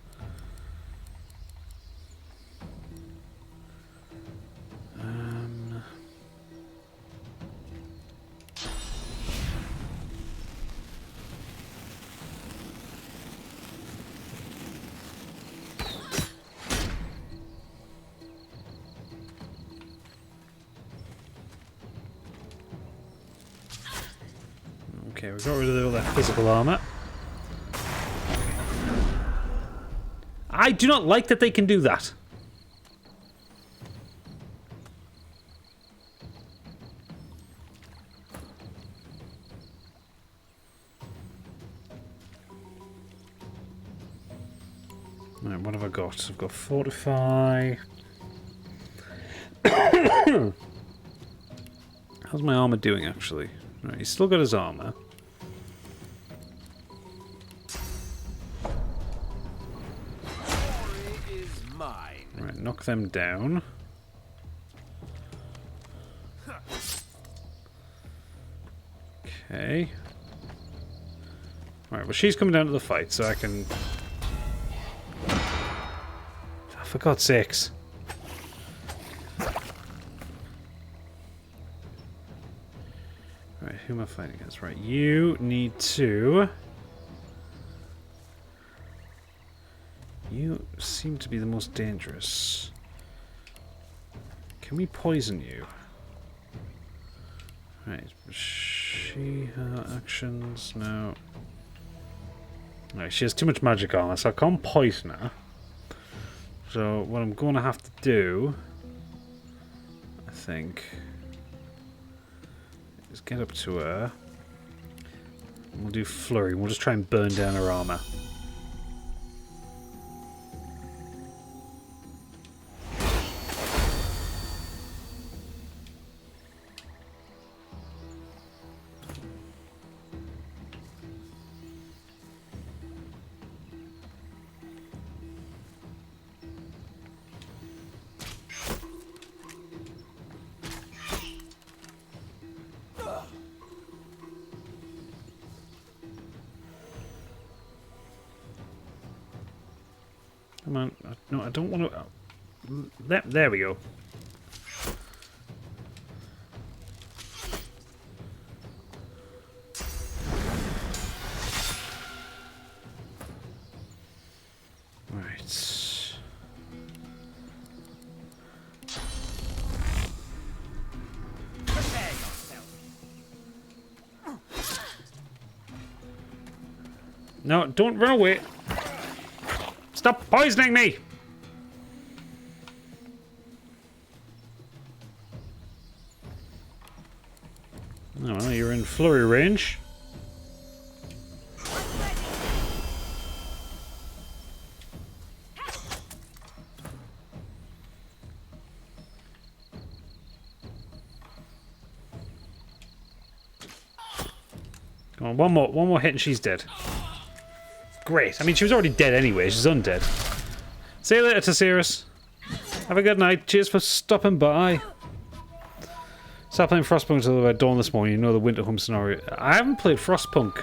Okay, we got rid of all that physical armor. I do not like that they can do that. Right, what have I got? I've got Fortify. How's my armor doing, actually? Right, he's still got his armor. Right, knock them down. Okay. Right, well, she's coming down to the fight, so I can... Oh, for God's sakes. Right, who am I fighting against? Right, you need to... You seem to be the most dangerous. Can we poison you? Right, she, her actions, no. Right, she has too much magic armor, so I can't poison her. So what I'm going to have to do, I think, is get up to her. And we'll do flurry. We'll just try and burn down her armor. Come on. No, I don't want to... There we go. Right. Prepare yourself. No, don't run away. Stop poisoning me! Oh, well, you're in flurry range. Come on, one more hit and she's dead. Great. I mean, she was already dead anyway. She's undead. See you later, Tasiris. Have a good night. Cheers for stopping by. Start playing Frostpunk until about dawn this morning. You know the winter home scenario. I haven't played Frostpunk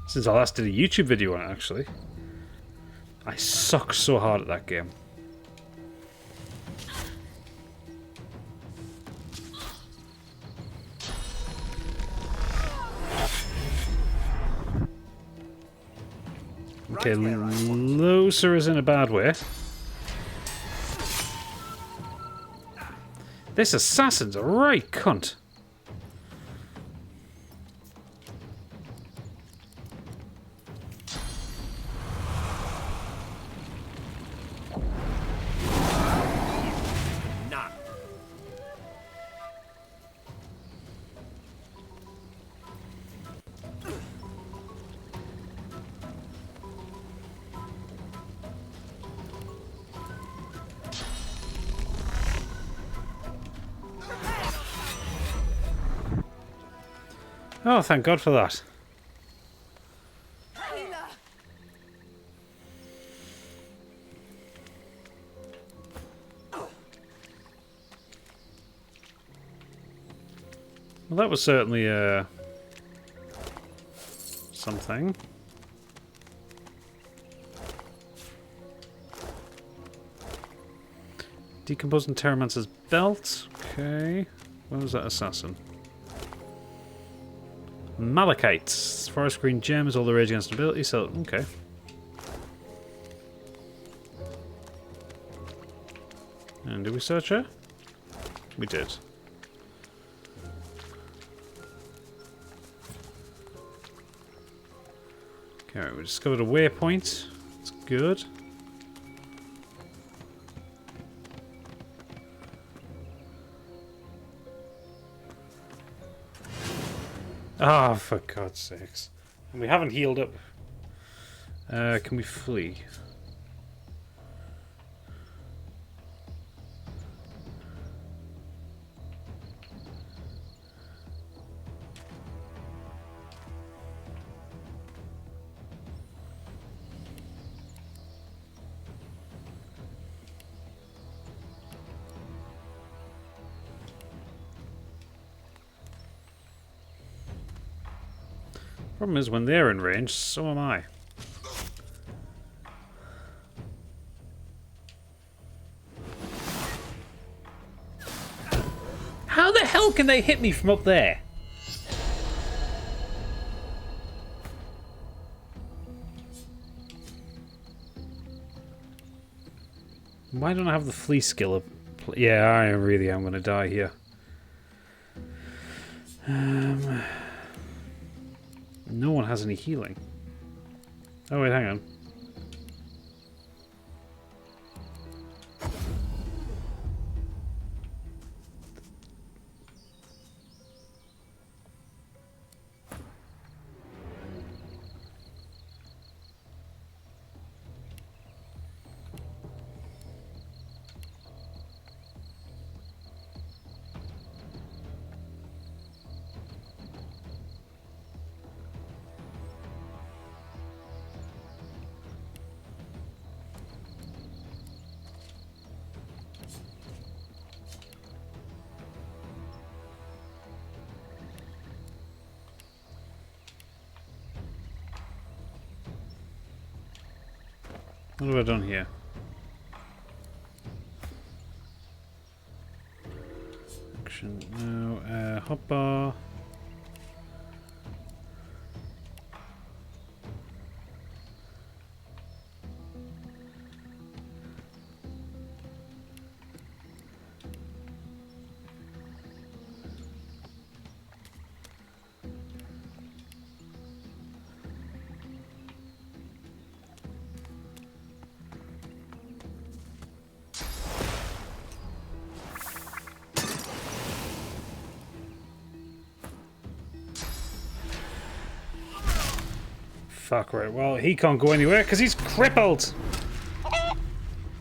since I last did a YouTube video on it, actually. I suck so hard at that game. Okay, Loser is in a bad way. This assassin's a right cunt. Oh, thank God for that. Well, that was certainly something. Decomposing Terramancer's belt. Okay. Where was that assassin? Malachites. Forest green gems, all the rage against ability, so okay. And did we search her? We did. Okay, we discovered a waypoint. It's good. Ah, oh, for God's sakes. And we haven't healed up. Can we flee? Problem is, when they're in range, so am I. How the hell can they hit me from up there? Why don't I have the flea skill? Yeah, I really am going to die here. No one has any healing. Oh wait, hang on. What have I done here? Action, no, hotbar. fuck, right. Well, he can't go anywhere because he's crippled.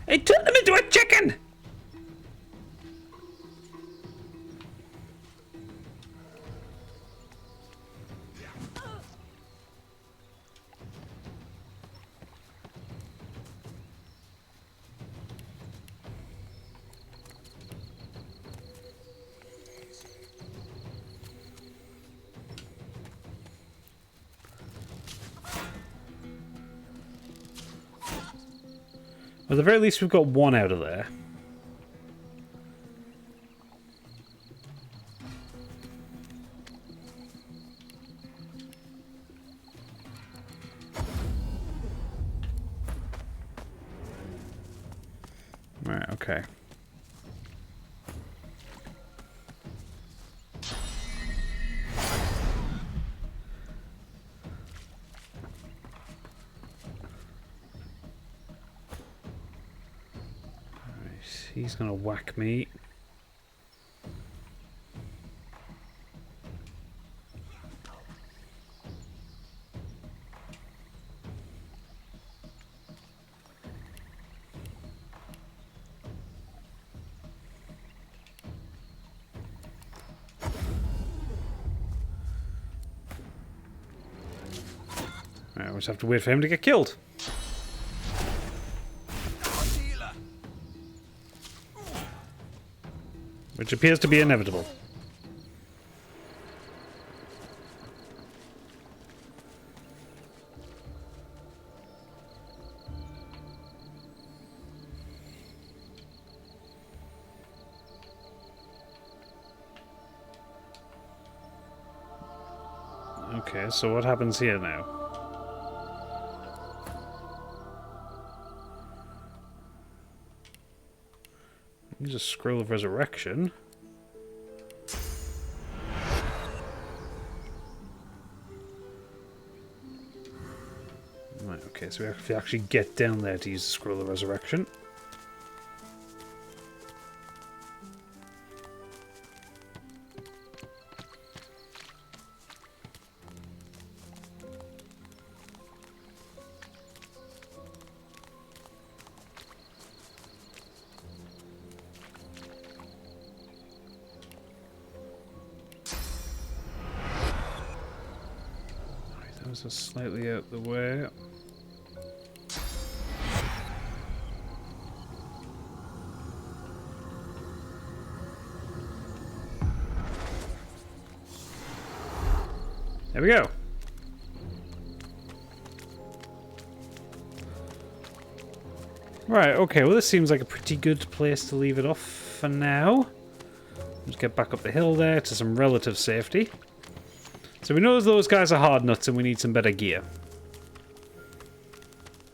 It turned him into a chicken! At the very least, we've got one out of there. Right, okay. He's gonna whack me. Right, we'll just have to wait for him to get killed. Which appears to be inevitable. Okay, so what happens here now? Use a scroll of resurrection. Right, okay, so we have to actually get down there to use the scroll of resurrection. Just slightly out the way. There we go. Right, okay, well this seems like a pretty good place to leave it off for now. Let's get back up the hill there to some relative safety. So we know those guys are hard nuts and we need some better gear.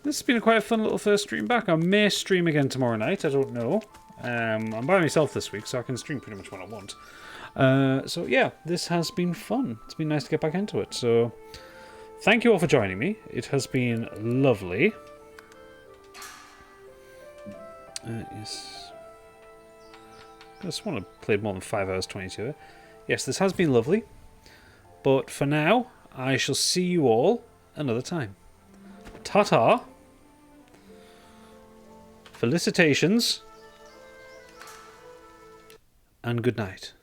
This has been quite a fun little first stream back. I may stream again tomorrow night, I don't know. I'm by myself this week, so I can stream pretty much when I want. So yeah, this has been fun. It's been nice to get back into it. So thank you all for joining me. It has been lovely. Yes. I just want to play more than 5 hours 22. Yes, this has been lovely. But for now, I shall see you all another time. Ta-ta. Felicitations. And good night.